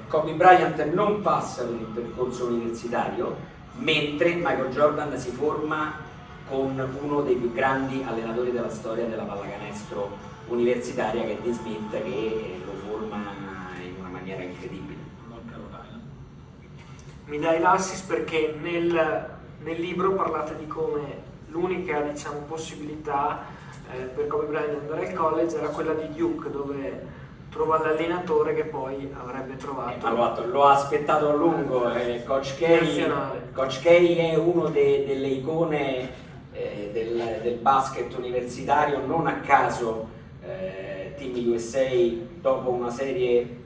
E: Kobe Bryant non passa per il percorso universitario, mentre Michael Jordan si forma con uno dei più grandi allenatori della storia della pallacanestro universitaria, che è Dean Smith, che lo forma in una maniera incredibile.
G: Mi dai l'assist perché nel libro parlate di come l'unica, diciamo, possibilità per Kobe Bryant di andare al college era quella di Duke, dove trova l'allenatore che poi avrebbe trovato.
E: Lo ha aspettato a lungo, Coach K è uno delle icone del basket universitario, non a caso Team USA, dopo una serie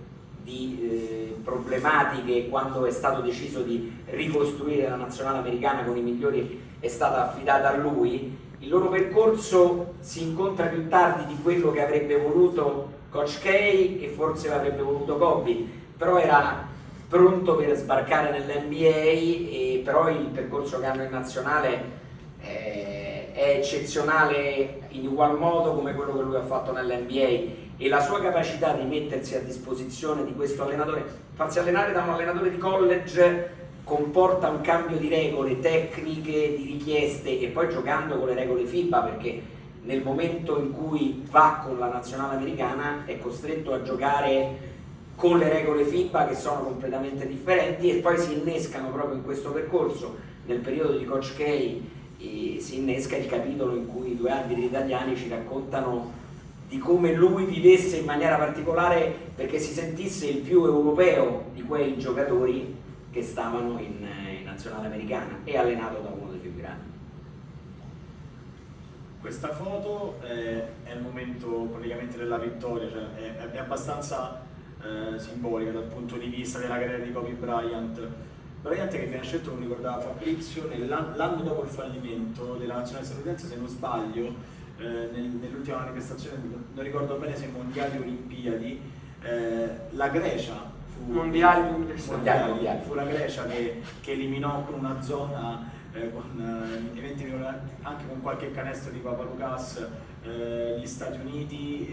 E: di problematiche, quando è stato deciso di ricostruire la nazionale americana con i migliori, è stata affidata a lui. Il loro percorso si incontra più tardi di quello che avrebbe voluto Coach K e forse l'avrebbe voluto Kobe, però era pronto per sbarcare nell'NBA, e però il percorso che hanno in nazionale è eccezionale in ugual modo come quello che lui ha fatto nell'NBA, e la sua capacità di mettersi a disposizione di questo allenatore, farsi allenare da un allenatore di college, comporta un cambio di regole, tecniche, di richieste, e poi giocando con le regole FIBA, perché nel momento in cui va con la nazionale americana è costretto a giocare con le regole FIBA, che sono completamente differenti, e poi si innescano proprio in questo percorso, nel periodo di Coach K, si innesca il capitolo in cui i due arbitri italiani ci raccontano di come lui vivesse in maniera particolare, perché si sentisse il più europeo di quei giocatori che stavano in nazionale americana, e allenato da uno dei più grandi.
F: Questa foto è il momento praticamente della vittoria, cioè è abbastanza simbolica dal punto di vista della carriera di Kobe Bryant. Bryant, che viene scelto, come ricordava Fabrizio, l'anno dopo il fallimento della nazionale statunitense, se non sbaglio, nell'ultima manifestazione, non ricordo bene se mondiali o olimpiadi, la Grecia
G: mondiali.
F: Fu la Grecia che eliminò con una zona, con eventi anche con qualche canestro di Papaloukas, gli Stati Uniti,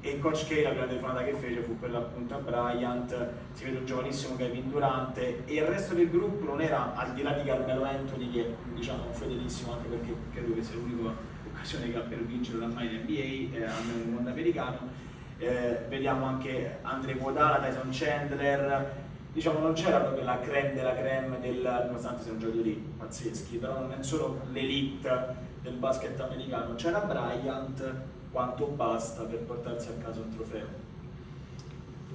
F: e Coach K, la prima telefonata che fece fu per l'appunto a Bryant. Si vede un giovanissimo Kevin Durant, e il resto del gruppo non era, al di là di Carmelo Anthony, che diciamo fedelissimo, anche perché credo che sia l'unica occasione che ha per vincere ormai in NBA, almeno nel mondo americano. Vediamo anche Andre Iguodala, Tyson Chandler, diciamo non c'era proprio la creme della creme nonostante siano giocatori pazzeschi, però non è solo l'elite del basket americano, c'era Bryant quanto basta per portarsi a casa un trofeo.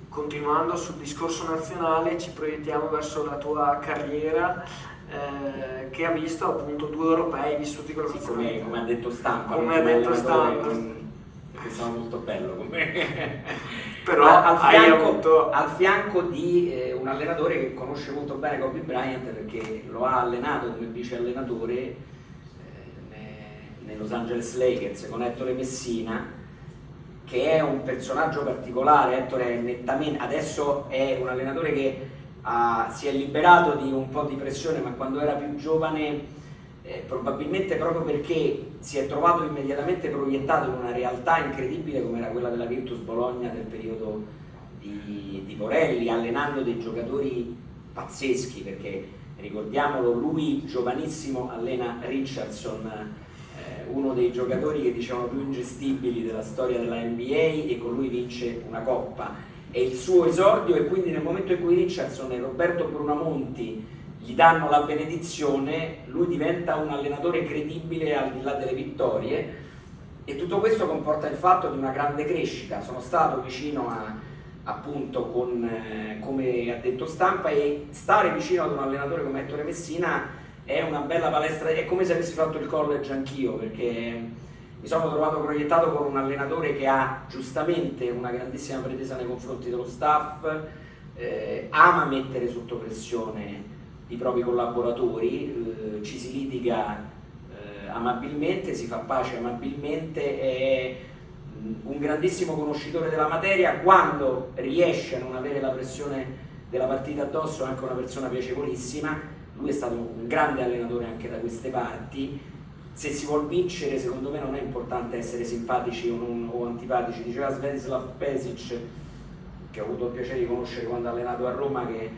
G: Continuando sul discorso nazionale, ci proiettiamo verso la tua carriera, che ha visto appunto due europei vissuti con la
E: come ha detto Stampa, che sono molto bello con me.
G: Però
E: al fianco di un allenatore che conosce molto bene Kobe Bryant, perché lo ha allenato come vice allenatore nei Los Angeles Lakers con Ettore Messina, che è un personaggio particolare. Ettore è nettamente, adesso è un allenatore che si è liberato di un po' di pressione, ma quando era più giovane, probabilmente proprio perché si è trovato immediatamente proiettato in una realtà incredibile come era quella della Virtus Bologna del periodo di Borelli, allenando dei giocatori pazzeschi, perché ricordiamolo, lui giovanissimo allena Richardson, uno dei giocatori che dicevano più ingestibili della storia della NBA, e con lui vince una coppa. è il suo esordio, e quindi nel momento in cui Richardson e Roberto Brunamonti gli danno la benedizione, lui diventa un allenatore credibile al di là delle vittorie, e tutto questo comporta il fatto di una grande crescita. Sono stato vicino appunto come addetto stampa, e stare vicino ad un allenatore come Ettore Messina è una bella palestra, è come se avessi fatto il college anch'io, perché mi sono trovato proiettato con un allenatore che ha giustamente una grandissima pretesa nei confronti dello staff, ama mettere sotto pressione i propri collaboratori, ci si litiga amabilmente, si fa pace amabilmente, è un grandissimo conoscitore della materia. Quando riesce a non avere la pressione della partita addosso è anche una persona piacevolissima. Lui è stato un grande allenatore anche da queste parti. Se si vuol vincere, secondo me non è importante essere simpatici o antipatici. Diceva Svetislav Pesic, che ho avuto il piacere di conoscere quando ha allenato a Roma, che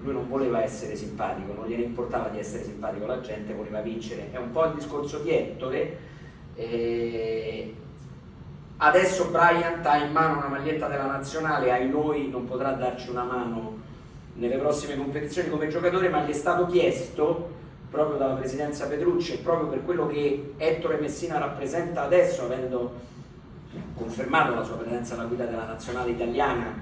E: lui non voleva essere simpatico, non gliene importava di essere simpatico alla gente, voleva vincere. È un po' il discorso di Ettore. Adesso Bryant ha in mano una maglietta della nazionale, ai noi non potrà darci una mano nelle prossime competizioni come giocatore, ma gli è stato chiesto proprio dalla presidenza Petrucci, e proprio per quello che Ettore Messina rappresenta adesso, avendo confermato la sua presenza alla guida della nazionale italiana,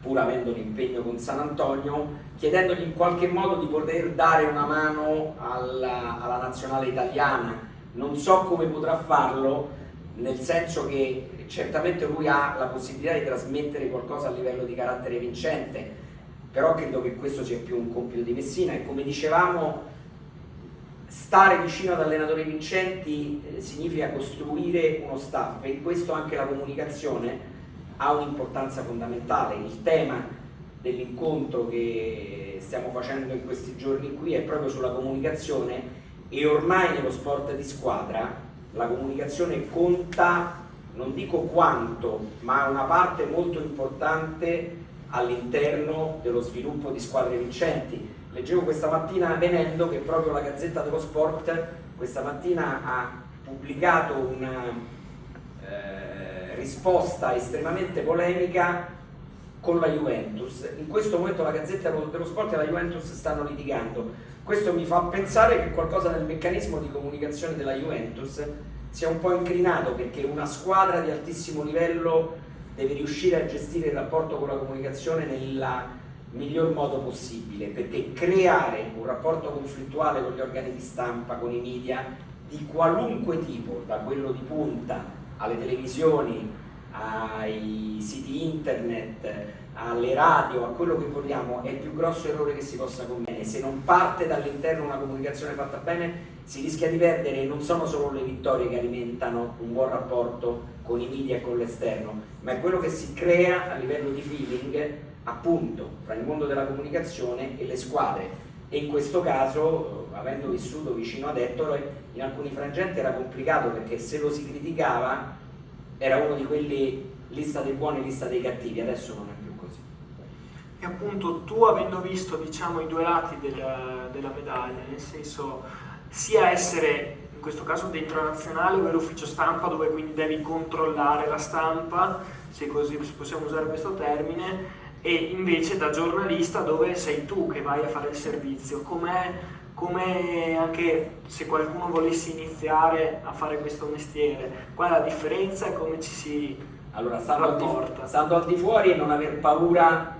E: pur avendo l'impegno con San Antonio, chiedendogli in qualche modo di poter dare una mano alla nazionale italiana. Non so come potrà farlo, nel senso che certamente lui ha la possibilità di trasmettere qualcosa a livello di carattere vincente, però credo che questo sia più un compito di Messina, e come dicevamo, stare vicino ad allenatori vincenti significa costruire uno staff, e in questo anche la comunicazione ha un'importanza fondamentale. Il tema dell'incontro che stiamo facendo in questi giorni qui è proprio sulla comunicazione, e ormai nello sport di squadra la comunicazione conta, non dico quanto, ma una parte molto importante all'interno dello sviluppo di squadre vincenti. Leggevo questa mattina venendo che proprio la Gazzetta dello Sport questa mattina ha pubblicato una risposta estremamente polemica con la Juventus. In questo momento la Gazzetta dello Sport e la Juventus stanno litigando. Questo mi fa pensare che qualcosa nel meccanismo di comunicazione della Juventus sia un po' incrinato, perché una squadra di altissimo livello deve riuscire a gestire il rapporto con la comunicazione nel miglior modo possibile, perché creare un rapporto conflittuale con gli organi di stampa, con i media di qualunque tipo, da quello di punta alle televisioni, ai siti internet, alle radio, a quello che vogliamo, è il più grosso errore che si possa commettere. Se non parte dall'interno una comunicazione fatta bene, si rischia di perdere, e non sono solo le vittorie che alimentano un buon rapporto con i media e con l'esterno, ma è quello che si crea a livello di feeling, appunto, fra il mondo della comunicazione e le squadre. E in questo caso, avendo vissuto vicino ad Ettore, in alcuni frangenti era complicato, perché se lo si criticava era uno di quelli lista dei buoni, lista dei cattivi. Adesso non è più così.
G: E appunto, tu avendo visto, diciamo, i due lati della medaglia, nel senso sia essere in questo caso dentro la nazionale, ovvero ufficio stampa, dove quindi devi controllare la stampa, se così possiamo usare questo termine, e invece da giornalista, dove sei tu che vai a fare il servizio. Come anche se qualcuno volesse iniziare a fare questo mestiere, qual è la differenza e come ci si rapporta?
E: Stando al di fuori e non aver paura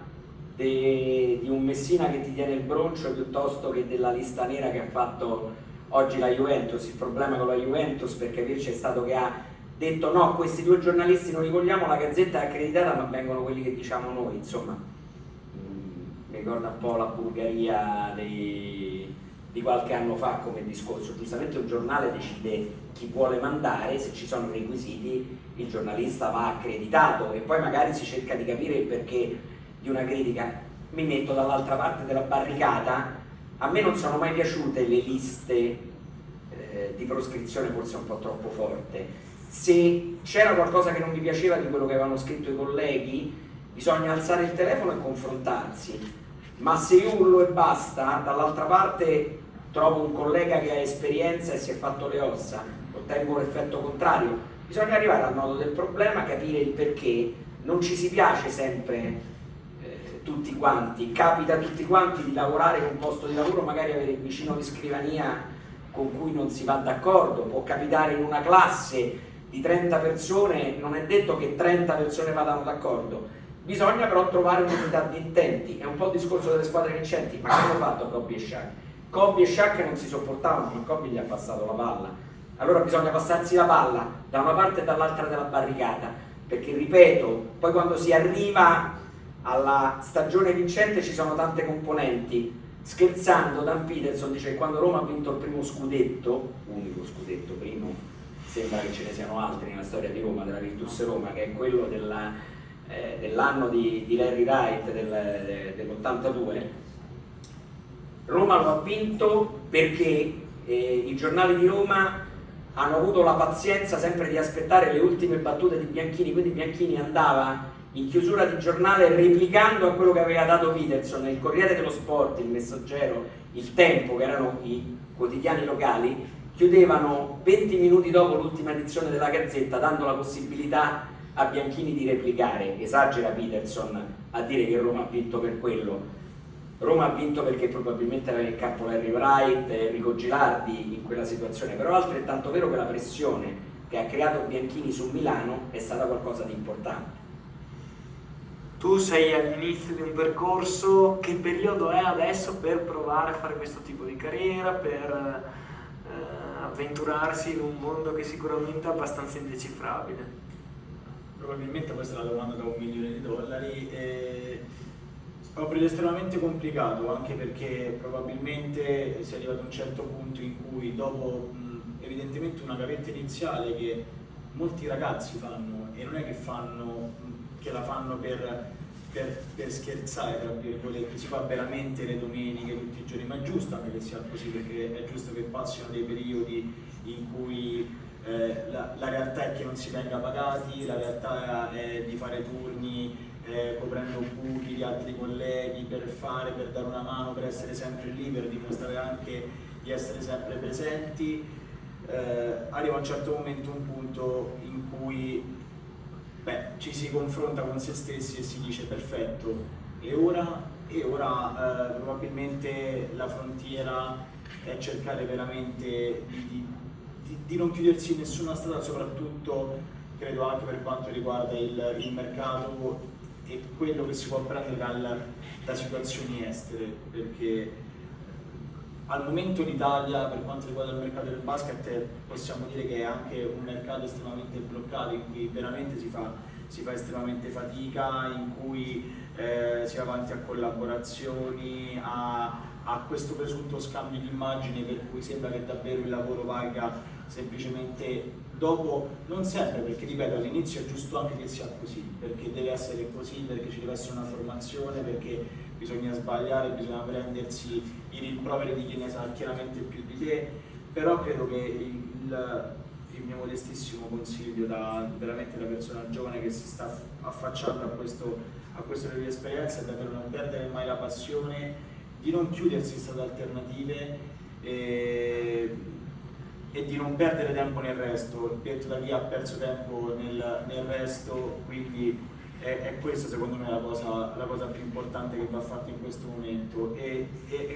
E: di un Messina che ti tiene il broncio, piuttosto che della lista nera che ha fatto oggi la Juventus. Il problema con la Juventus, per capirci, è stato che ha detto no, questi due giornalisti non li vogliamo, la Gazzetta è accreditata, ma vengono quelli che diciamo noi. Insomma, mi ricorda un po' la Bulgaria di qualche anno fa come discorso. Giustamente un giornale decide chi vuole mandare, se ci sono i requisiti il giornalista va accreditato, e poi magari si cerca di capire il perché di una critica. Mi metto dall'altra parte della barricata. A me non sono mai piaciute le liste di proscrizione, forse un po' troppo forte. Se c'era qualcosa che non mi piaceva di quello che avevano scritto i colleghi, bisogna alzare il telefono e confrontarsi. Ma se io urlo e basta, dall'altra parte trovo un collega che ha esperienza e si è fatto le ossa, ottengo l'effetto contrario. Bisogna arrivare al nodo del problema, capire il perché,
J: non ci si piace sempre tutti quanti, capita a tutti quanti di lavorare con un posto di lavoro, magari avere il vicino di scrivania con cui non si va d'accordo, può capitare in una classe di 30 persone, non è detto che 30 persone vadano d'accordo, bisogna però trovare un'unità di intenti. È un po' il discorso delle squadre vincenti, ma che hanno fatto Kobe e Shaq? Kobe e Shaq non si sopportavano, ma Kobe gli ha passato la palla, allora bisogna passarsi la palla da una parte e dall'altra della barricata, perché ripeto, poi quando si arriva alla stagione vincente ci sono tante componenti. Scherzando, Dan Peterson dice che quando Roma ha vinto il primo scudetto, unico scudetto, primo, sembra che ce ne siano altri nella storia di Roma, della Virtus Roma, che è quello dell'anno di Larry Wright dell'82, Roma lo ha vinto perché i giornali di Roma hanno avuto la pazienza sempre di aspettare le ultime battute di Bianchini, quindi Bianchini andava in chiusura di giornale replicando a quello che aveva dato Peterson. Il Corriere dello Sport, il Messaggero, il Tempo, che erano i quotidiani locali, chiudevano 20 minuti dopo l'ultima edizione della Gazzetta, dando la possibilità a Bianchini di replicare. Esagera Peterson a dire che Roma ha vinto per quello. Roma ha vinto perché probabilmente aveva in campo Larry Wright e Enrico Gilardi in quella situazione, però è altrettanto vero che la pressione che ha creato Bianchini su Milano è stata qualcosa di importante.
G: Tu sei all'inizio di un percorso, che periodo è adesso per provare a fare questo tipo di carriera, per avventurarsi in un mondo che sicuramente è abbastanza indecifrabile?
F: Probabilmente questa è la domanda da $1 milione. È un periodo estremamente complicato, anche perché probabilmente si è arrivato a un certo punto in cui, dopo evidentemente una gavetta iniziale che molti ragazzi fanno, e non è che la fanno per scherzare, tra virgolette, si fa veramente le domeniche tutti i giorni, ma è giusto anche che sia così, perché è giusto che passino dei periodi in cui la realtà è che non si venga pagati, la realtà è di fare turni coprendo buchi di altri colleghi per dare una mano, per essere sempre lì, per dimostrare anche di essere sempre presenti. Arriva a un certo momento un punto in cui ci si confronta con se stessi e si dice perfetto, e ora probabilmente la frontiera è cercare veramente di non chiudersi in nessuna strada, soprattutto credo anche per quanto riguarda il mercato e quello che si può prendere da situazioni estere, perché al momento l'Italia, per quanto riguarda il mercato del basket, possiamo dire che è anche un mercato estremamente bloccato, in cui veramente si fa estremamente fatica, in cui si va avanti a collaborazioni, a questo presunto scambio di immagini, per cui sembra che davvero il lavoro valga semplicemente dopo, non sempre, perché ripeto, all'inizio è giusto anche che sia così, perché deve essere così, perché ci deve essere una formazione, perché bisogna sbagliare, bisogna prendersi i rimproveri di chi ne sa chiaramente più di te, però credo che il mio modestissimo consiglio veramente da persona giovane che si sta affacciando a questo tipo di esperienza è davvero non perdere mai la passione, di non chiudersi in strade alternative e di non perdere tempo nel resto. Detto da chi ha perso tempo nel resto, quindi è questa secondo me la cosa più importante che va fatta in questo momento. E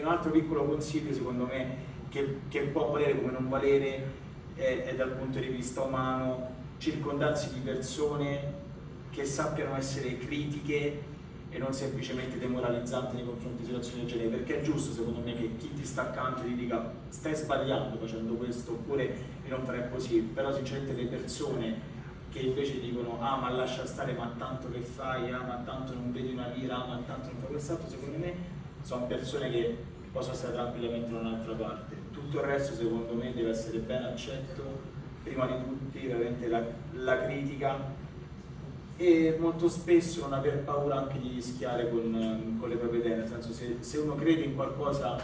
F: un altro piccolo consiglio secondo me che può valere come non valere è dal punto di vista umano, circondarsi di persone che sappiano essere critiche e non semplicemente demoralizzanti nei confronti di situazioni del genere, perché è giusto secondo me che chi ti sta accanto ti dica stai sbagliando facendo questo, oppure io non farei così, però sinceramente le persone che invece dicono ah ma lascia stare, ma tanto che fai, ah ma tanto non vedi una lira, ah ma tanto non fai quest'altro, secondo me sono persone che possono stare tranquillamente da un'altra parte. Tutto il resto secondo me deve essere ben accetto, prima di tutti veramente la critica, e molto spesso non aver paura anche di rischiare con le proprie idee, nel senso se uno crede in qualcosa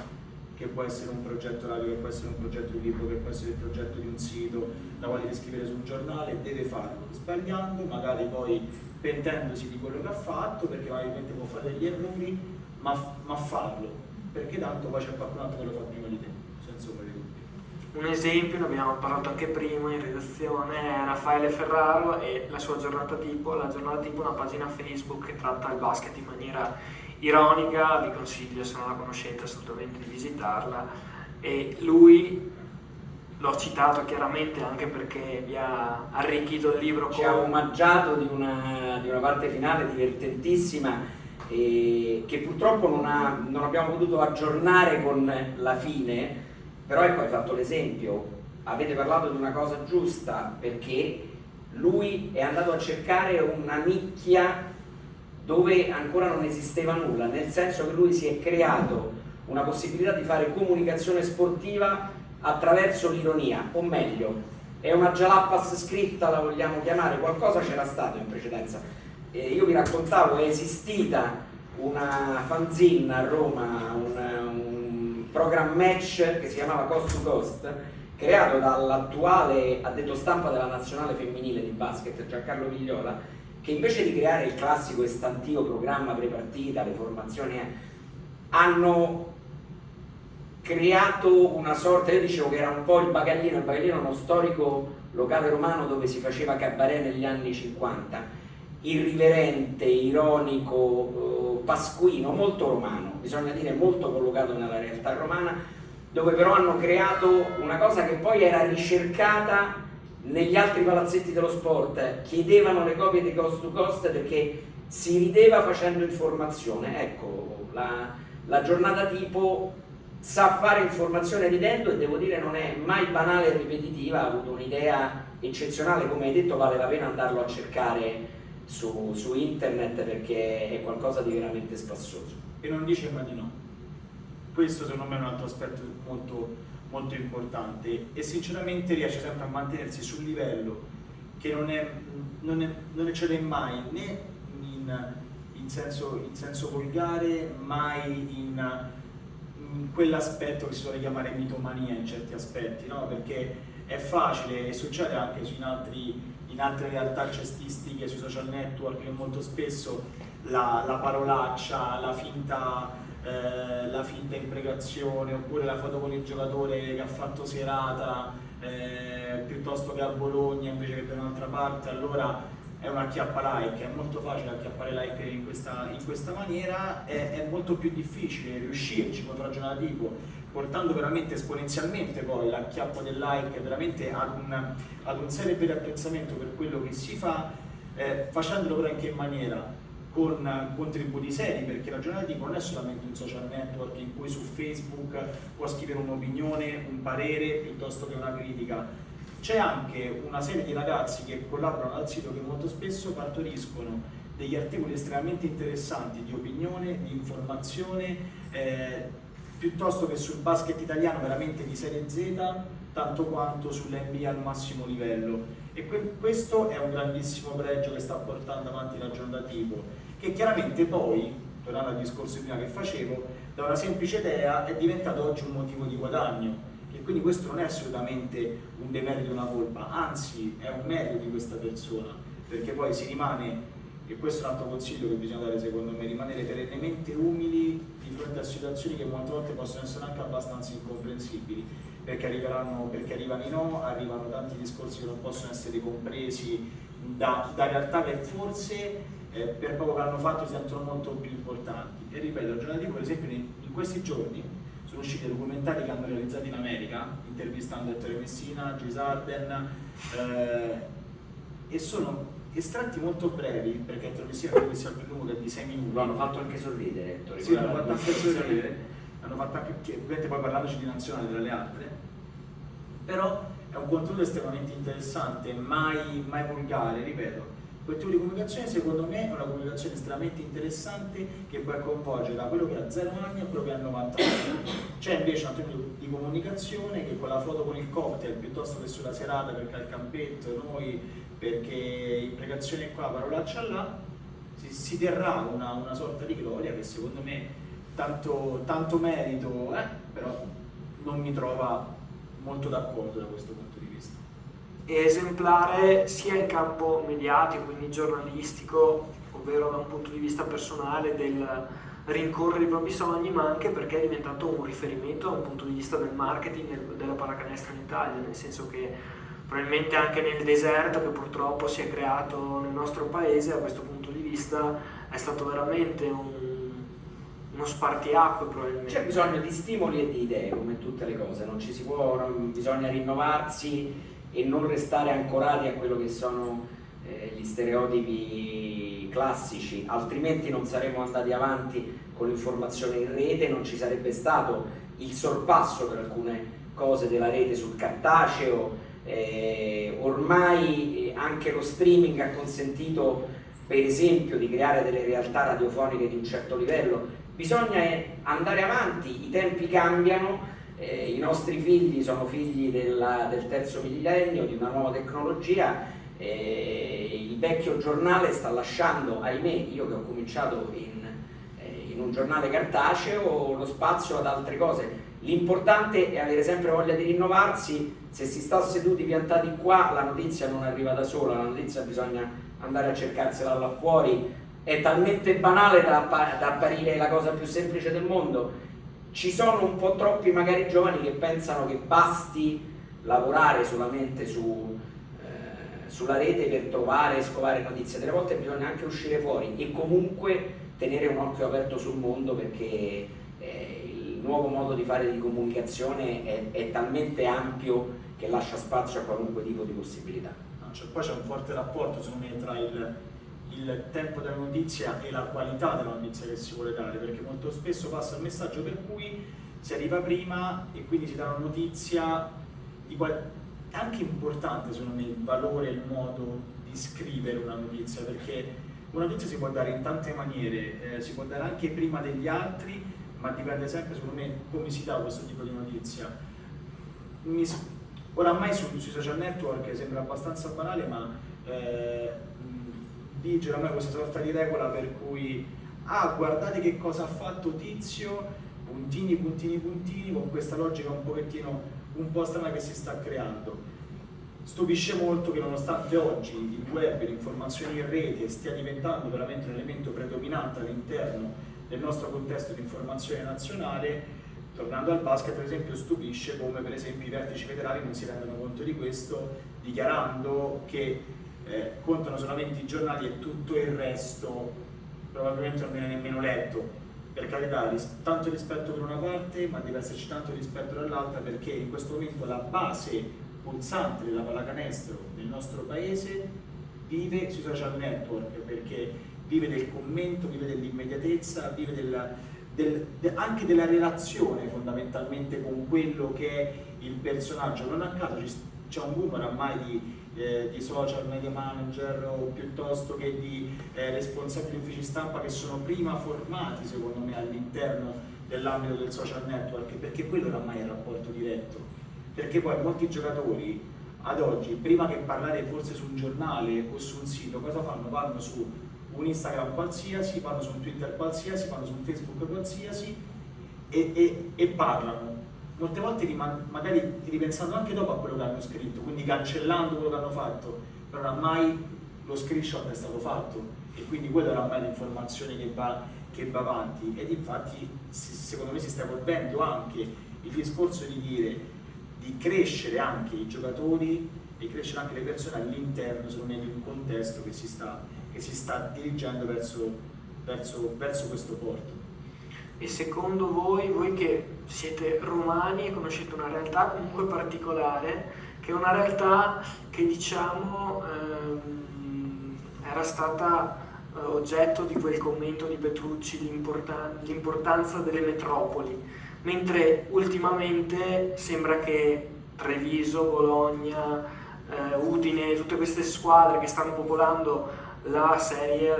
F: che può essere un progetto radio, che può essere un progetto di libro, che può essere il progetto di un sito da quale riscrivere su un giornale, deve farlo, sbagliando, magari poi pentendosi di quello che ha fatto, perché probabilmente può fare degli errori, ma farlo, perché tanto poi c'è qualcun altro che lo fa prima di te, senza ombra di dubbio.
G: Un esempio, ne abbiamo parlato anche prima in redazione, è Raffaele Ferraro e la sua giornata tipo. La giornata tipo è una pagina Facebook che tratta il basket in maniera ironica, vi consiglio, se non la conoscete, assolutamente di visitarla. E lui, l'ho citato chiaramente anche perché vi ha arricchito il libro.
J: Ci ha omaggiato di una parte finale divertentissima, che purtroppo non abbiamo potuto aggiornare con la fine, però ecco, hai fatto l'esempio, avete parlato di una cosa giusta, perché lui è andato a cercare una nicchia dove ancora non esisteva nulla, nel senso che lui si è creato una possibilità di fare comunicazione sportiva attraverso l'ironia, o meglio, è una Jalapas scritta, la vogliamo chiamare, qualcosa c'era stato in precedenza. Io vi raccontavo, è esistita una fanzine a Roma, un program match che si chiamava Coast to Coast, creato dall'attuale addetto stampa della nazionale femminile di basket, Giancarlo Migliola, che invece di creare il classico e stantio programma pre-partita, le formazioni, hanno creato una sorta, io dicevo che era un po' il Bagaglino è uno storico locale romano dove si faceva cabaret negli anni 50, irriverente, ironico, pasquino, molto romano, bisogna dire molto collocato nella realtà romana, dove però hanno creato una cosa che poi era ricercata negli altri palazzetti dello sport, chiedevano le copie di Coast to Coast perché si rideva facendo informazione. Ecco, la giornata tipo sa fare informazione ridendo, e devo dire non è mai banale e ripetitiva, ha avuto un'idea eccezionale, come hai detto vale la pena andarlo a cercare su internet perché è qualcosa di veramente spassoso.
F: E non dice mai di no. Questo secondo me è un altro aspetto molto, molto importante, e sinceramente riesce sempre a mantenersi sul livello che non eccede mai né in senso volgare, mai in quell'aspetto che si suole chiamare mitomania in certi aspetti, no? Perché è facile, e succede anche in altre realtà cestistiche, sui social network, che molto spesso la parolaccia, la finta imprecazione, oppure la foto con il giocatore che ha fatto serata piuttosto che a Bologna invece che da un'altra parte, allora è un acchiappa like, è molto facile acchiappare like in questa maniera, è molto più difficile riuscirci con ragionativo, portando veramente esponenzialmente poi l'acchiappo del like veramente ad un serio e vero apprezzamento per quello che si fa, facendolo però in che maniera? Con contributi seri, perché la giornata tipo non è solamente un social network in cui su Facebook può scrivere un'opinione, un parere piuttosto che una critica. C'è anche una serie di ragazzi che collaborano al sito che molto spesso partoriscono degli articoli estremamente interessanti di opinione, di informazione, piuttosto che sul basket italiano veramente di Serie Z, tanto quanto sull'NBA al massimo livello. E questo è un grandissimo pregio che sta portando avanti la giornata tipo, che chiaramente poi, tornando al discorso prima che facevo, da una semplice idea è diventato oggi un motivo di guadagno. E quindi questo non è assolutamente un demerito, una colpa, anzi è un merito di questa persona, perché poi si rimane, e questo è un altro consiglio che bisogna dare secondo me, rimanere perennemente umili di fronte a situazioni che molte volte possono essere anche abbastanza incomprensibili, perché arrivano i no, arrivano tanti discorsi che non possono essere compresi da realtà che forse per poco che hanno fatto si sentono molto più importanti. E ripeto, la giornata tipo per esempio in questi giorni sono usciti documentari che hanno realizzato in America, intervistando Ettore Messina, James Harden, e sono estratti molto brevi, perché Ettore Messina credo che sia il più lungo, che è di 6 minuti.
J: Lo hanno fatto anche sorridere, Ettore.
F: Sì, l'hanno fatto anche sorridere, hanno fatto anche, ovviamente poi parlandoci di nazionale tra le altre, però è un contenuto estremamente interessante, mai volgare, ripeto. Quel tipo di comunicazione secondo me è una comunicazione estremamente interessante che può coinvolgere da quello che ha 0 anni a quello che ha 90 anni. C'è invece un tipo di comunicazione che con la foto con il cocktail piuttosto che sulla serata perché al campetto, noi perché imprecazione qua, parolaccia là, si terrà una sorta di gloria che secondo me tanto merito, però non mi trova molto d'accordo da questo punto di vista.
G: È esemplare sia in campo mediatico, quindi giornalistico, ovvero da un punto di vista personale del rincorrere i propri sogni, ma anche perché è diventato un riferimento da un punto di vista del marketing della pallacanestro in Italia, nel senso che probabilmente anche nel deserto che purtroppo si è creato nel nostro paese, da questo punto di vista è stato veramente uno spartiacque probabilmente.
J: C'è bisogno di stimoli e di idee, come tutte le cose, bisogna rinnovarsi e non restare ancorati a quello che sono gli stereotipi classici, altrimenti non saremmo andati avanti con l'informazione in rete, non ci sarebbe stato il sorpasso per alcune cose della rete sul cartaceo, ormai anche lo streaming ha consentito per esempio di creare delle realtà radiofoniche di un certo livello. Bisogna andare avanti, i tempi cambiano, i nostri figli sono figli del terzo millennio, di una nuova tecnologia, il vecchio giornale sta lasciando, ahimè, io che ho cominciato in un giornale cartaceo, lo spazio ad altre cose. L'importante è avere sempre voglia di rinnovarsi, se si sta seduti piantati qua la notizia non arriva da sola, la notizia bisogna andare a cercarsela là fuori. È talmente banale da apparire la cosa più semplice del mondo. Ci sono un po' troppi magari giovani che pensano che basti lavorare solamente sulla rete per trovare e scovare notizie. Delle volte bisogna anche uscire fuori e comunque tenere un occhio aperto sul mondo, perché il nuovo modo di fare di comunicazione è talmente ampio che lascia spazio a qualunque tipo di possibilità.
F: Poi c'è un forte rapporto secondo me tra il tempo della notizia e la qualità della notizia che si vuole dare, perché molto spesso passa il messaggio per cui si arriva prima e quindi si dà una notizia è anche importante secondo me il valore e il modo di scrivere una notizia, perché una notizia si può dare in tante maniere, si può dare anche prima degli altri, ma dipende sempre secondo me come si dà questo tipo di notizia. Oramai sui social network sembra abbastanza banale, ma vige oramai questa sorta di regola per cui guardate che cosa ha fatto Tizio, puntini puntini puntini, con questa logica un po' strana che si sta creando. Stupisce molto che nonostante oggi il web e l'informazione in rete stia diventando veramente un elemento predominante all'interno del nostro contesto di informazione nazionale, tornando al basket per esempio stupisce come per esempio i vertici federali non si rendano conto di questo, dichiarando che contano solamente i giornali e tutto il resto probabilmente non viene nemmeno letto. Per carità, tanto rispetto per una parte, ma deve esserci tanto rispetto dall'altra, perché in questo momento la base pulsante della pallacanestro nel nostro paese vive sui social network, perché vive del commento, vive dell'immediatezza, vive anche della relazione fondamentalmente con quello che è il personaggio. Non a caso c'è un boom oramai di social media manager o piuttosto che di responsabili uffici stampa che sono prima formati secondo me all'interno dell'ambito del social network, perché quello oramai è il rapporto diretto, perché poi molti giocatori ad oggi prima che parlare forse su un giornale o su un sito cosa fanno? Vanno su un Instagram qualsiasi, vanno su un Twitter qualsiasi, vanno su un Facebook qualsiasi e parlano. Molte volte magari ripensando anche dopo a quello che hanno scritto, quindi cancellando quello che hanno fatto, però oramai lo screenshot è stato fatto e quindi quella oramai è l'informazione che va avanti. Ed infatti secondo me si sta evolvendo anche il discorso di dire di crescere anche i giocatori e crescere anche le persone all'interno secondo me di un contesto che si sta dirigendo verso questo porto.
G: E secondo voi che siete romani e conoscete una realtà comunque particolare, che è una realtà che diciamo era stata oggetto di quel commento di Petrucci, l'importanza delle metropoli, mentre ultimamente sembra che Treviso, Bologna, Udine, tutte queste squadre che stanno popolando la Serie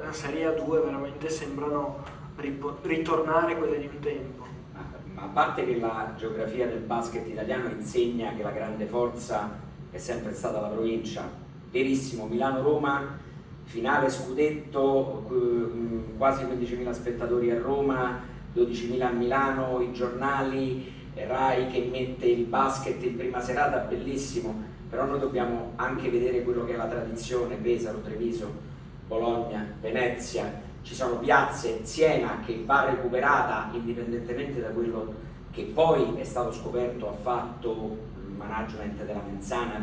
G: A2 veramente sembrano ritornare quelle di un tempo.
J: Ma a parte che la geografia del basket italiano insegna che la grande forza è sempre stata la provincia, verissimo, Milano-Roma, finale scudetto, quasi 15.000 spettatori a Roma, 12.000 a Milano, i giornali, Rai che mette il basket in prima serata, bellissimo, però noi dobbiamo anche vedere quello che è la tradizione, Pesaro, Treviso, Bologna, Venezia, ci sono piazze, Siena che va recuperata indipendentemente da quello che poi è stato scoperto, ha fatto il management della Menzana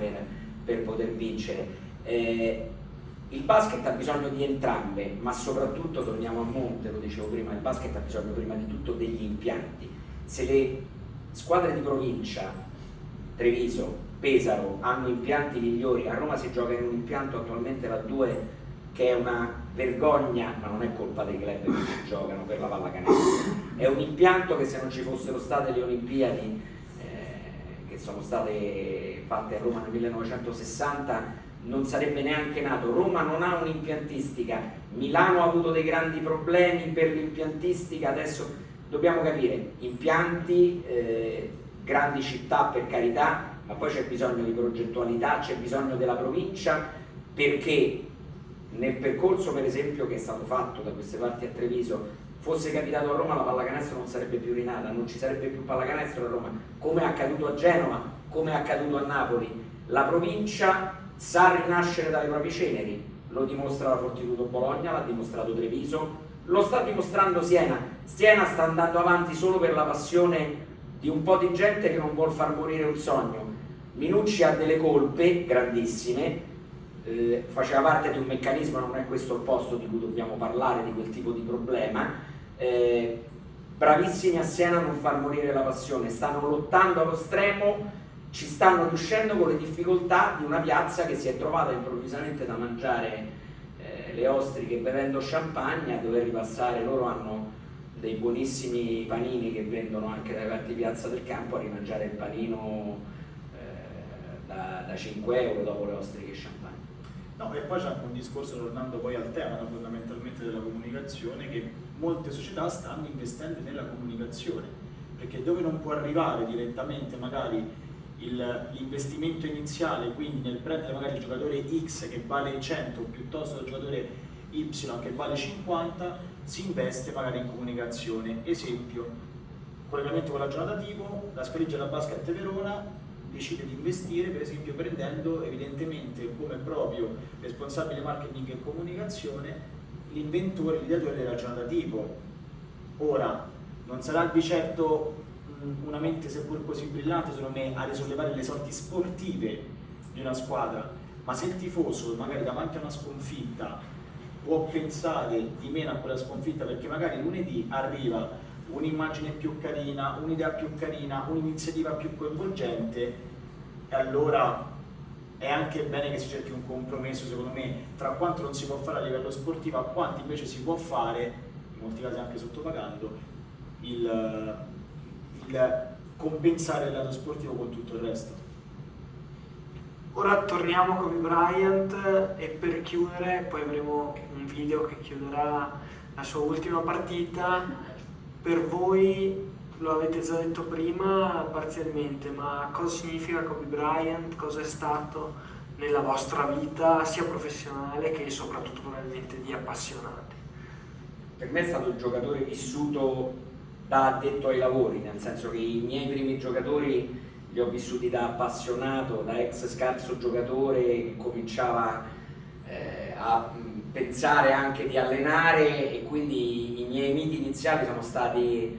J: per poter vincere. Il basket ha bisogno di entrambe, ma soprattutto, torniamo a monte, lo dicevo prima, il basket ha bisogno prima di tutto degli impianti. Se le squadre di provincia, Treviso, Pesaro, hanno impianti migliori, a Roma si gioca in un impianto attualmente la 2 che è una vergogna, ma non è colpa dei club che ci giocano per la pallacanestro, è un impianto che se non ci fossero state le Olimpiadi che sono state fatte a Roma nel 1960 non sarebbe neanche nato. Roma non ha un'impiantistica, Milano ha avuto dei grandi problemi per l'impiantistica, adesso dobbiamo capire, impianti, grandi città per carità, ma poi c'è bisogno di progettualità, c'è bisogno della provincia, perché nel percorso per esempio che è stato fatto da queste parti a Treviso, fosse capitato a Roma la pallacanestro non sarebbe più rinata, non ci sarebbe più pallacanestro a Roma, come è accaduto a Genova, come è accaduto a Napoli. La provincia sa rinascere dalle proprie ceneri, lo dimostra la Fortitudo Bologna, l'ha dimostrato Treviso, lo sta dimostrando Siena. Siena sta andando avanti solo per la passione di un po' di gente che non vuol far morire un sogno. Minucci ha delle colpe grandissime, faceva parte di un meccanismo, non è questo il posto di cui dobbiamo parlare di quel tipo di problema. Bravissimi a Siena a non far morire la passione, stanno lottando allo stremo, ci stanno riuscendo con le difficoltà di una piazza che si è trovata improvvisamente da mangiare le ostriche bevendo champagne, a dover ripassare. Loro hanno dei buonissimi panini che vendono anche dalle parti di Piazza del Campo, a rimangiare il panino da 5 euro dopo le ostriche e champagne.
F: No, e poi c'è anche un discorso, tornando poi al tema fondamentalmente della comunicazione, che molte società stanno investendo nella comunicazione, perché dove non può arrivare direttamente magari l'investimento iniziale, quindi nel prendere magari il giocatore X che vale 100 piuttosto che il giocatore Y che vale 50, si investe magari in comunicazione. Esempio, collegamento con la giornata tipo, la Scaliggia della Basket Verona decide di investire per esempio prendendo evidentemente come proprio responsabile marketing e comunicazione l'inventore, l'ideatore della giornata tipo. Ora, non sarà di certo una mente seppur così brillante secondo me a risollevare le sorti sportive di una squadra, ma se il tifoso magari davanti a una sconfitta può pensare di meno a quella sconfitta perché magari lunedì arriva un'immagine più carina, un'idea più carina, un'iniziativa più coinvolgente, e allora è anche bene che si cerchi un compromesso secondo me tra quanto non si può fare a livello sportivo a quanto invece si può fare, in molti casi anche sottopagando, il compensare il lato sportivo con tutto il resto.
G: Ora torniamo a Kobe Bryant e per chiudere poi avremo un video che chiuderà la sua ultima partita. Per voi, lo avete già detto prima parzialmente, ma cosa significa Kobe Bryant, cosa è stato nella vostra vita sia professionale che soprattutto probabilmente di appassionati?
J: Per me è stato il giocatore vissuto da addetto ai lavori, nel senso che i miei primi giocatori li ho vissuti da appassionato, da ex scarso giocatore che cominciava a pensare anche di allenare, e quindi i miei miti iniziali sono stati,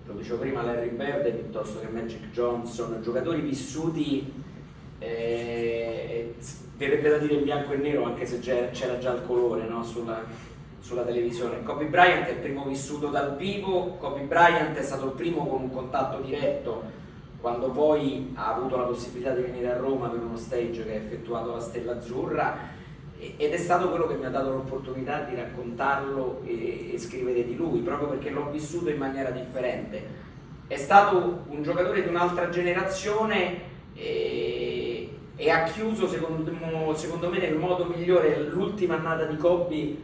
J: lo dicevo prima, Larry Bird piuttosto che Magic Johnson, giocatori vissuti, verrebbe da dire in bianco e nero anche se c'era già il colore, no? sulla televisione. Kobe Bryant è il primo vissuto dal vivo, Kobe Bryant è stato il primo con un contatto diretto quando poi ha avuto la possibilità di venire a Roma per uno stage che ha effettuato la Stella Azzurra, ed è stato quello che mi ha dato l'opportunità di raccontarlo e scrivere di lui, proprio perché l'ho vissuto in maniera differente. È stato un giocatore di un'altra generazione e ha chiuso secondo me nel modo migliore. L'ultima annata di Kobe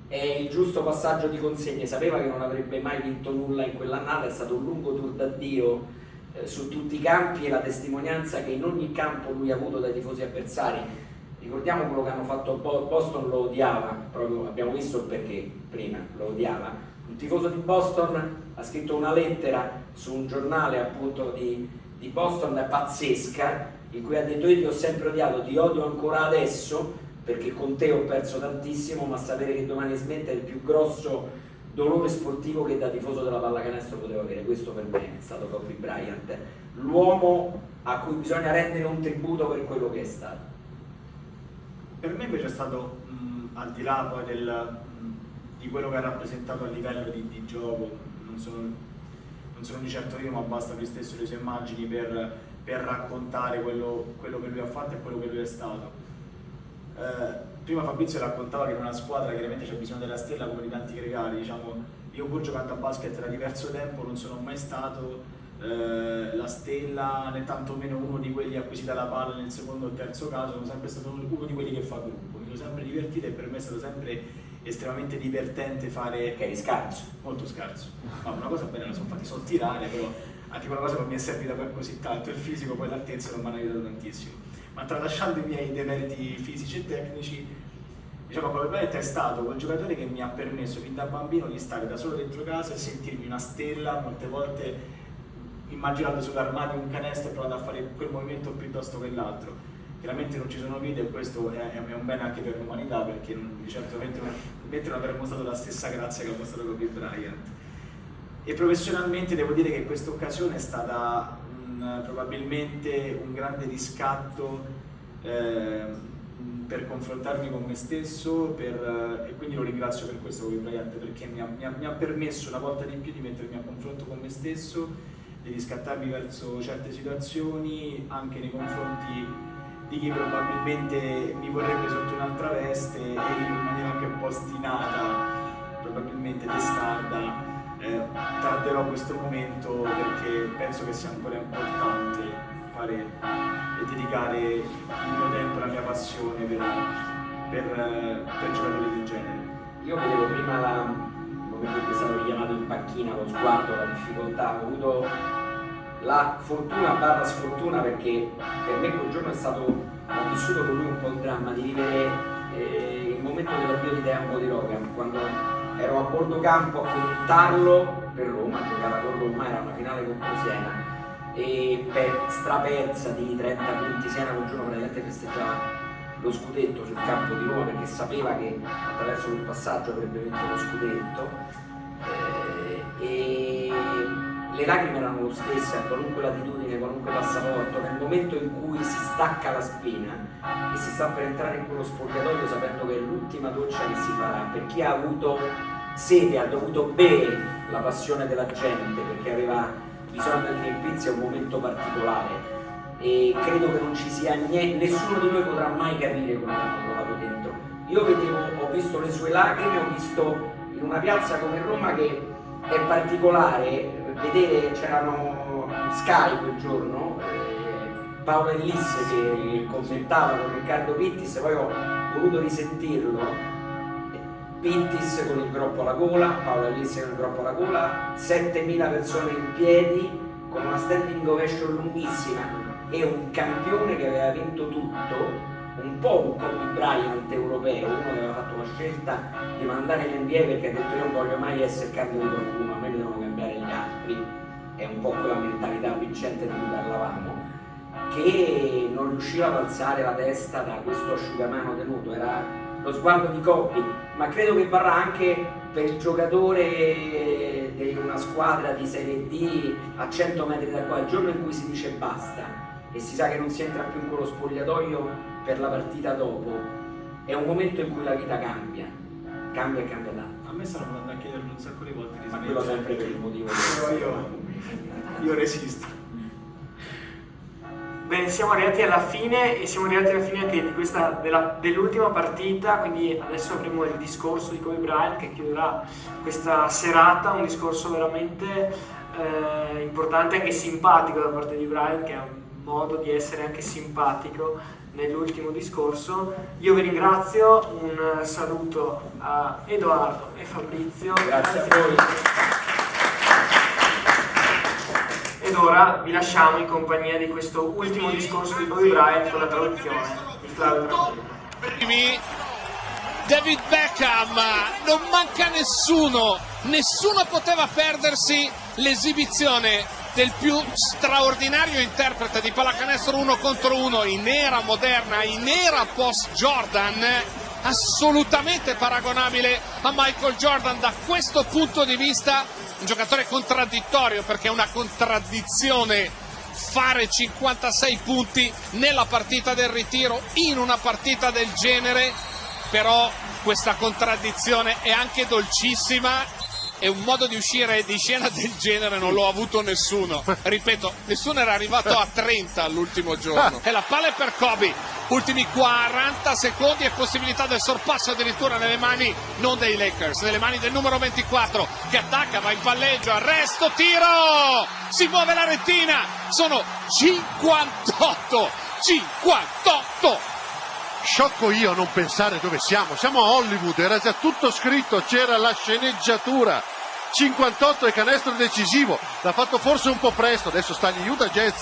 J: è il giusto passaggio di consegne, sapeva che non avrebbe mai vinto nulla in quell'annata, è stato un lungo tour d'addio su tutti i campi, e la testimonianza che in ogni campo lui ha avuto dai tifosi avversari. Ricordiamo quello che hanno fatto a Boston, lo odiava, proprio abbiamo visto il perché prima, lo odiava. Un tifoso di Boston ha scritto una lettera su un giornale appunto di Boston pazzesca, in cui ha detto: io ti ho sempre odiato, ti odio ancora adesso, perché con te ho perso tantissimo, ma sapere che domani smette è il più grosso dolore sportivo che da tifoso della pallacanestro potevo avere. Questo per me è stato Kobe Bryant, l'uomo a cui bisogna rendere un tributo per quello che è stato.
F: Per me invece è stato, al di là poi di quello che ha rappresentato a livello di gioco, non sono di certo io, ma basta lui stesso le sue immagini per raccontare quello che lui ha fatto e quello che lui è stato. Prima Fabrizio raccontava che in una squadra chiaramente c'è bisogno della stella come di tanti gregari, diciamo, io pur giocando a basket da diverso tempo non sono mai stato la stella né tantomeno uno di quelli acquisiti alla palla nel secondo o terzo caso, sono sempre stato uno di quelli che fa gruppo, mi sono sempre divertito e per me è stato sempre estremamente divertente fare...
J: Che eri scarso.
F: Molto scarso, ma una cosa bene, so tirare, però anche quella cosa non mi è servita per così tanto, il fisico poi l'altezza non mi hanno aiutato tantissimo. Ma tralasciando i miei demeriti fisici e tecnici, diciamo probabilmente è stato quel giocatore che mi ha permesso fin da bambino di stare da solo dentro casa e sentirmi una stella, molte volte immaginando sull'armadio un canestro e provando a fare quel movimento piuttosto che l'altro. Chiaramente non ci sono video e questo è un bene anche per l'umanità, perché di certo non avremmo mostrato la stessa grazia che ha mostrato Kobe Bryant. E professionalmente devo dire che questa occasione è stata probabilmente un grande riscatto per confrontarmi con me stesso e quindi lo ringrazio per questo Kobe Bryant, perché mi ha permesso una volta di più di mettermi a confronto con me stesso, di riscattarmi verso certe situazioni anche nei confronti di chi probabilmente mi vorrebbe sotto un'altra veste e in maniera anche un po' ostinata, probabilmente testarda. Tarderò questo momento perché penso che sia ancora importante fare e dedicare il mio tempo, la mia passione per giocatori del genere.
J: Io vedevo prima il momento in cui è stato richiamato in panchina, lo sguardo, la difficoltà, ho avuto la fortuna / sfortuna, perché per me quel giorno ho vissuto con lui un po' il dramma di vivere il momento dell'addio di Dejan Bodiroga, quando ero a bordo campo a commentarlo per Roma, giocava con Roma, era una finale contro Siena e per strapersa di 30 punti Siena quel giorno praticamente festeggiava lo scudetto sul campo di Roma, perché sapeva che attraverso quel passaggio avrebbe vinto lo scudetto, e le lacrime erano lo stesso a qualunque latitudine, qualunque passaporto. Nel momento in cui si stacca la spina e si sta per entrare in quello spogliatoio sapendo che è l'ultima doccia che si farà, per chi ha avuto sete, ha dovuto bere la passione della gente perché aveva bisogno di riempirsi, è un momento particolare e credo che non ci sia niente, nessuno di noi potrà mai capire come l'hanno provato dentro. Io ho visto le sue lacrime, ho visto in una piazza come Roma che è particolare vedere, c'erano Sky quel giorno, Paolo Ellis che commentava con Riccardo Pittis, poi ho voluto risentirlo, Pittis con il groppo alla gola, Paolo Ellis con il groppo alla gola, 7.000 persone in piedi con una standing ovation lunghissima e un campione che aveva vinto tutto, un po' un Kobe Bryant europeo, uno che aveva fatto la scelta di mandare in NBA perché ha detto io non voglio mai essere cambio di qualcuno, a me mi devono cambiare gli altri, è un po' quella mentalità vincente di cui parlavamo, che non riusciva ad alzare la testa da questo asciugamano tenuto, era lo sguardo di Kobe, ma credo che varrà anche per il giocatore di una squadra di Serie D a 100 metri da qua, il giorno in cui si dice basta e si sa che non si entra più in quello spogliatoio per la partita dopo, è un momento in cui la vita cambia e cambia tanto.
F: A me stanno andando a chiederlo un sacco di volte di
J: ma quello sempre per il motivo
F: io resisto.
G: Bene, siamo arrivati alla fine e siamo arrivati alla fine anche di dell'ultima partita, quindi adesso avremo il discorso di Kobe Bryant che chiuderà questa serata, un discorso veramente importante e anche simpatico da parte di Bryant, che ha un modo di essere anche simpatico nell'ultimo discorso. Io vi ringrazio, un saluto a Edoardo e Fabrizio.
J: Grazie a voi.
G: Ed ora vi lasciamo in compagnia di questo ultimo discorso di Kobe Bryant con la traduzione di Flavio Tranquillo.
H: David Beckham, non manca nessuno poteva perdersi l'esibizione del più straordinario interprete di pallacanestro 1 contro 1 in era moderna, in era post Jordan, assolutamente paragonabile a Michael Jordan. Da questo punto di vista un giocatore contraddittorio, perché è una contraddizione fare 56 punti nella partita del ritiro in una partita del genere, però questa contraddizione è anche dolcissima. E un modo di uscire di scena del genere non l'ho avuto nessuno, ripeto, nessuno era arrivato a 30 all'ultimo giorno. E la palla è per Kobe, ultimi 40 secondi e possibilità del sorpasso addirittura nelle mani non dei Lakers, nelle mani del numero 24 che attacca, va in palleggio, arresto, tiro, si muove la rettina, sono 58.
K: Sciocco io a non pensare dove siamo a Hollywood, era già tutto scritto, c'era la sceneggiatura. 58 e canestro decisivo, l'ha fatto forse un po' presto, adesso sta agli Utah Jazz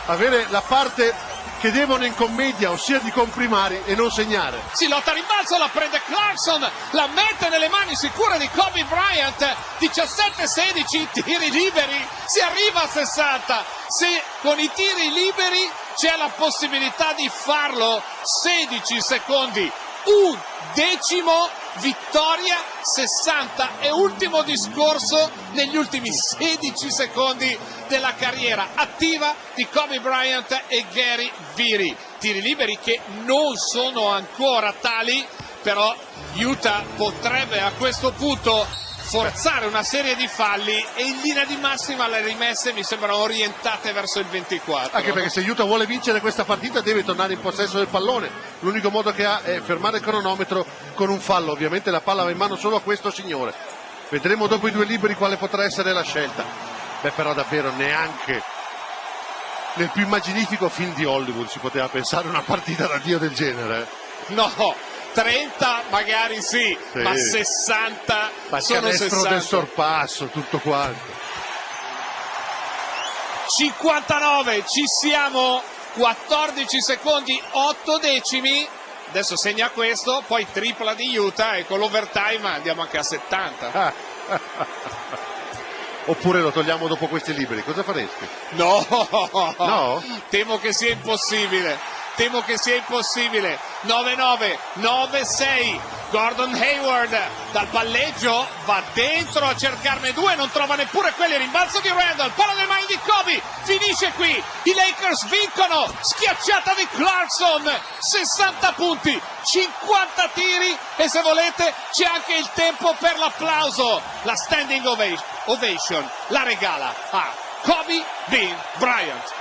K: avere la parte che devono in commedia, ossia di comprimare e non segnare.
H: Si lotta a rimbalzo, la prende Clarkson, la mette nelle mani sicure di Kobe Bryant, 17-16, tiri liberi, si arriva a 60, se con i tiri liberi c'è la possibilità di farlo, 16 secondi, un decimo, vittoria 60 e ultimo discorso negli ultimi 16 secondi della carriera attiva di Kobe Bryant e Gary Viry. Tiri liberi che non sono ancora tali, però Utah potrebbe a questo punto forzare una serie di falli e in linea di massima le rimesse mi sembrano orientate verso il 24.
K: Anche perché se Utah vuole vincere questa partita deve tornare in possesso del pallone, l'unico modo che ha è fermare il cronometro con un fallo, ovviamente la palla va in mano solo a questo signore. Vedremo dopo i due liberi quale potrà essere la scelta. Beh, però davvero neanche nel più immaginifico film di Hollywood si poteva pensare una partita da Dio del genere.
H: No, 30 magari sì, ma 60
K: ma
H: sono 60.
K: Del sorpasso, tutto quanto.
H: 59, ci siamo, 14 secondi, 8 decimi. Adesso segna questo, poi tripla di Utah e con l'overtime andiamo anche a 70.
K: Oppure lo togliamo dopo questi liberi, cosa faresti?
H: No,
K: Temo
H: che sia impossibile. 9-9, 9-6, Gordon Hayward dal palleggio va dentro a cercarne due, non trova neppure quelli, rimbalzo di Randall, palla nelle mani di Kobe, finisce qui, i Lakers vincono, schiacciata di Clarkson, 60 punti, 50 tiri e se volete c'è anche il tempo per l'applauso, la standing ovation la regala a Kobe Bryant.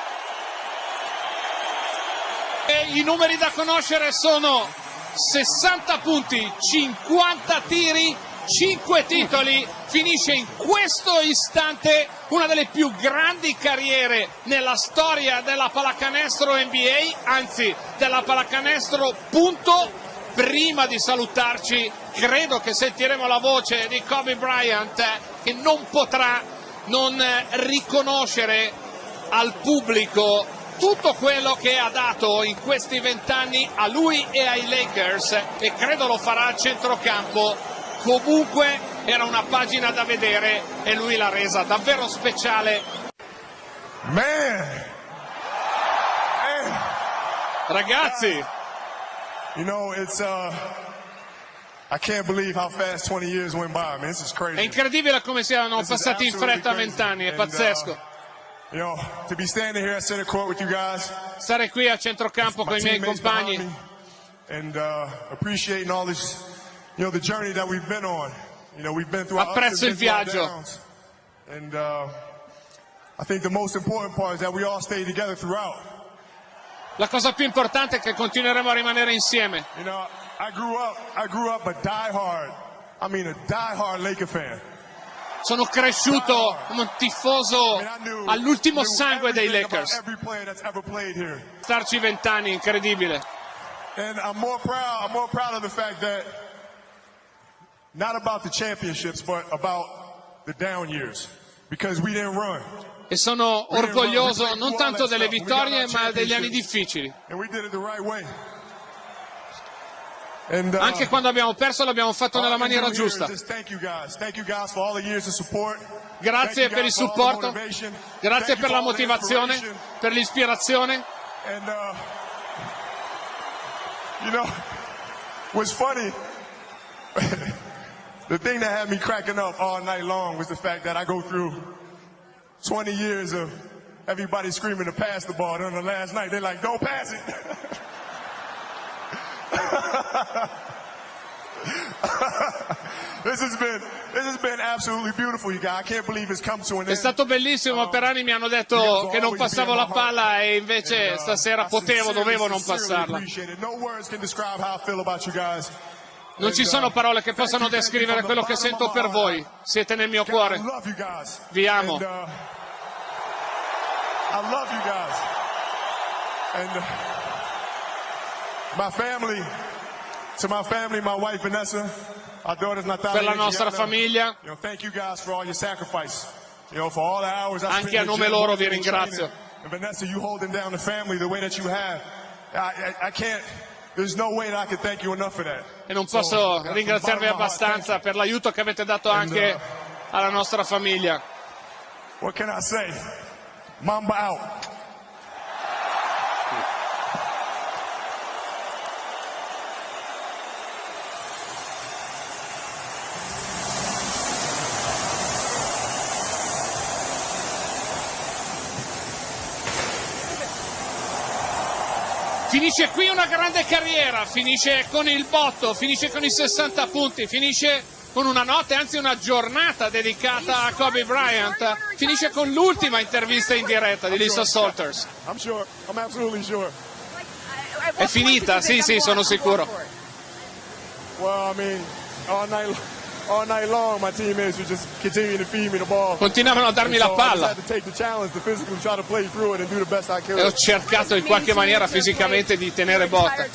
H: E i numeri da conoscere sono 60 punti, 50 tiri, 5 titoli, finisce in questo istante una delle più grandi carriere nella storia della pallacanestro NBA, anzi della pallacanestro punto. Prima di salutarci credo che sentiremo la voce di Kobe Bryant che non potrà non riconoscere al pubblico tutto quello che ha dato in questi 20 anni a lui e ai Lakers e credo lo farà a centrocampo. Comunque era una pagina da vedere e lui l'ha resa davvero speciale.
L: Man.
H: Ragazzi,
L: you know, it's I can't believe how fast 20 years went by, man. This is crazy.
H: È incredibile come siano passati in fretta 20 anni, è pazzesco.
L: You know, to be standing here at center court with you guys.
H: Stare qui a centrocampo con i miei compagni.
L: And appreciating all this, you know, the journey that we've been on. You know, we've been through
H: Apprezzo il viaggio.
L: And I think the most important part is that we all stay together throughout.
H: La cosa più importante è che continueremo a rimanere insieme.
L: You know, I grew up a diehard Laker fan.
H: Sono cresciuto un tifoso all'ultimo sangue dei Lakers. Starci 20 anni, incredibile.
L: And I'm more proud of the fact that not about the championships, but about the down years, because we didn't run.
H: E sono orgoglioso non tanto delle vittorie, ma degli anni difficili.
L: And we did it the right way.
B: Anche quando abbiamo perso l'abbiamo fatto nella maniera giusta. Grazie per il supporto, grazie per la motivazione, per l'ispirazione.
L: You know, what's funny, the thing that had me cracking up all night long was the fact that I go through 20 years of everybody screaming to pass the ball. And on the last night, they're like, don't pass it. This has been absolutely beautiful, you guys. I can't believe it's come to an end.
B: È stato bellissimo, per anni mi hanno detto che non passavo la palla e invece stasera dovevo non passarla. Non ci sono parole che possano descrivere quello che sento per voi. Siete nel mio cuore. Vi amo.
L: I love you guys. And my family, to my family, my wife Vanessa, our daughters Natalia,
B: per la nostra famiglia,
L: you know, thank you guys for all your sacrifice. You know, for all the hours I spent
B: anche a nome loro vi ringrazio.
L: And Vanessa, you holding down the family the way that you have. I can't. There's no way that I can thank you enough for that.
B: E non posso ringraziarvi abbastanza per l'aiuto che avete dato anche alla nostra famiglia.
L: What can I say? Mamba out.
B: Finisce qui una grande carriera, finisce con il botto, finisce con i 60 punti, finisce con una notte, anzi una giornata dedicata a Kobe Bryant, finisce con l'ultima intervista in diretta di Lisa Salters.
L: I'm absolutely sure.
B: È finita? Sì, sono sicuro.
L: Well, I mean, all night long my teammates were just continuing to feed me the ball.
B: Continuavano a darmi la palla. E ho cercato in qualche maniera fisicamente di tenere botta.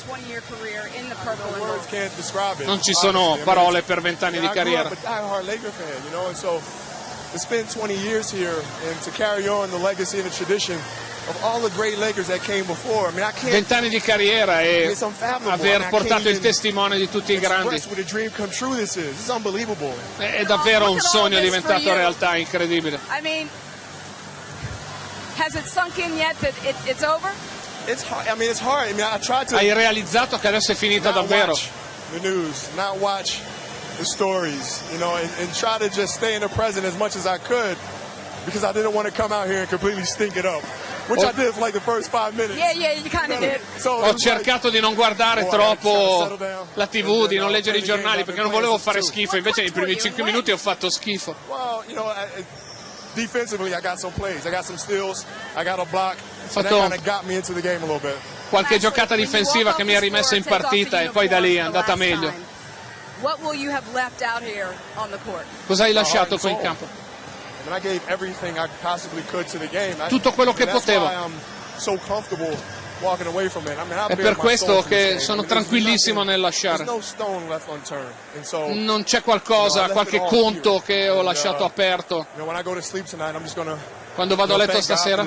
B: Non ci sono parole per 20 anni di carriera.
L: To spend 20 years here and to carry on the legacy and the tradition of all the great Lakers that came before. I mean, I can't.
B: 20 anni di carriera e aver portato il testimone di tutti i grandi. È davvero un sogno diventato realtà, incredibile.
M: I mean, has it sunk in yet that it's over?
L: It's hard. I mean, it's hard. I mean, I tried to.
B: Hai realizzato che adesso è finita davvero?
L: The news, not watch the stories, you know, and try to just stay in the present as much as I could, because I didn't want to come out here and completely stink it up, which I did for like the first 5 minutes.
M: Yeah, you kind of did.
B: Ho cercato di non guardare troppo la TV, di non leggere i giornali perché non volevo fare schifo, invece nei primi 5 minuti ho fatto schifo.
L: Well, you know, defensively I got some plays, I got some steals, I got a block, and that kind of got me into the game a little bit.
B: Qualche giocata difensiva che mi ha rimesso in partita e poi da lì è andata meglio.
M: What will you have left out here on the court?
B: Cosa hai lasciato qui in campo?
L: I gave everything I possibly could to the game.
B: Tutto quello che potevo.
L: So comfortable walking away from it. I mean,
B: è per questo che sono tranquillissimo nel lasciare. Non c'è qualcosa, qualche conto che ho lasciato aperto. Quando vado a letto stasera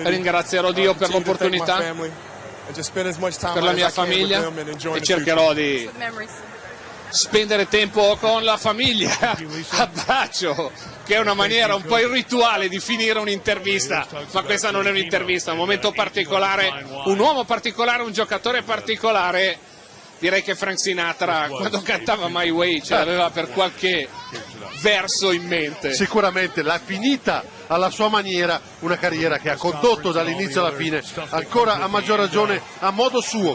B: ringrazierò Dio per l'opportunità, per la mia famiglia e cercherò di spendere tempo con la famiglia a braccio, che è una maniera un po' irrituale di finire un'intervista, ma questa non è un'intervista, è un momento particolare, un uomo particolare, un giocatore particolare. Direi che Frank Sinatra quando cantava My Way ce l'aveva per qualche verso in mente.
K: Sicuramente l'ha finita alla sua maniera, una carriera che ha condotto dall'inizio alla fine, ancora a maggior ragione a modo suo.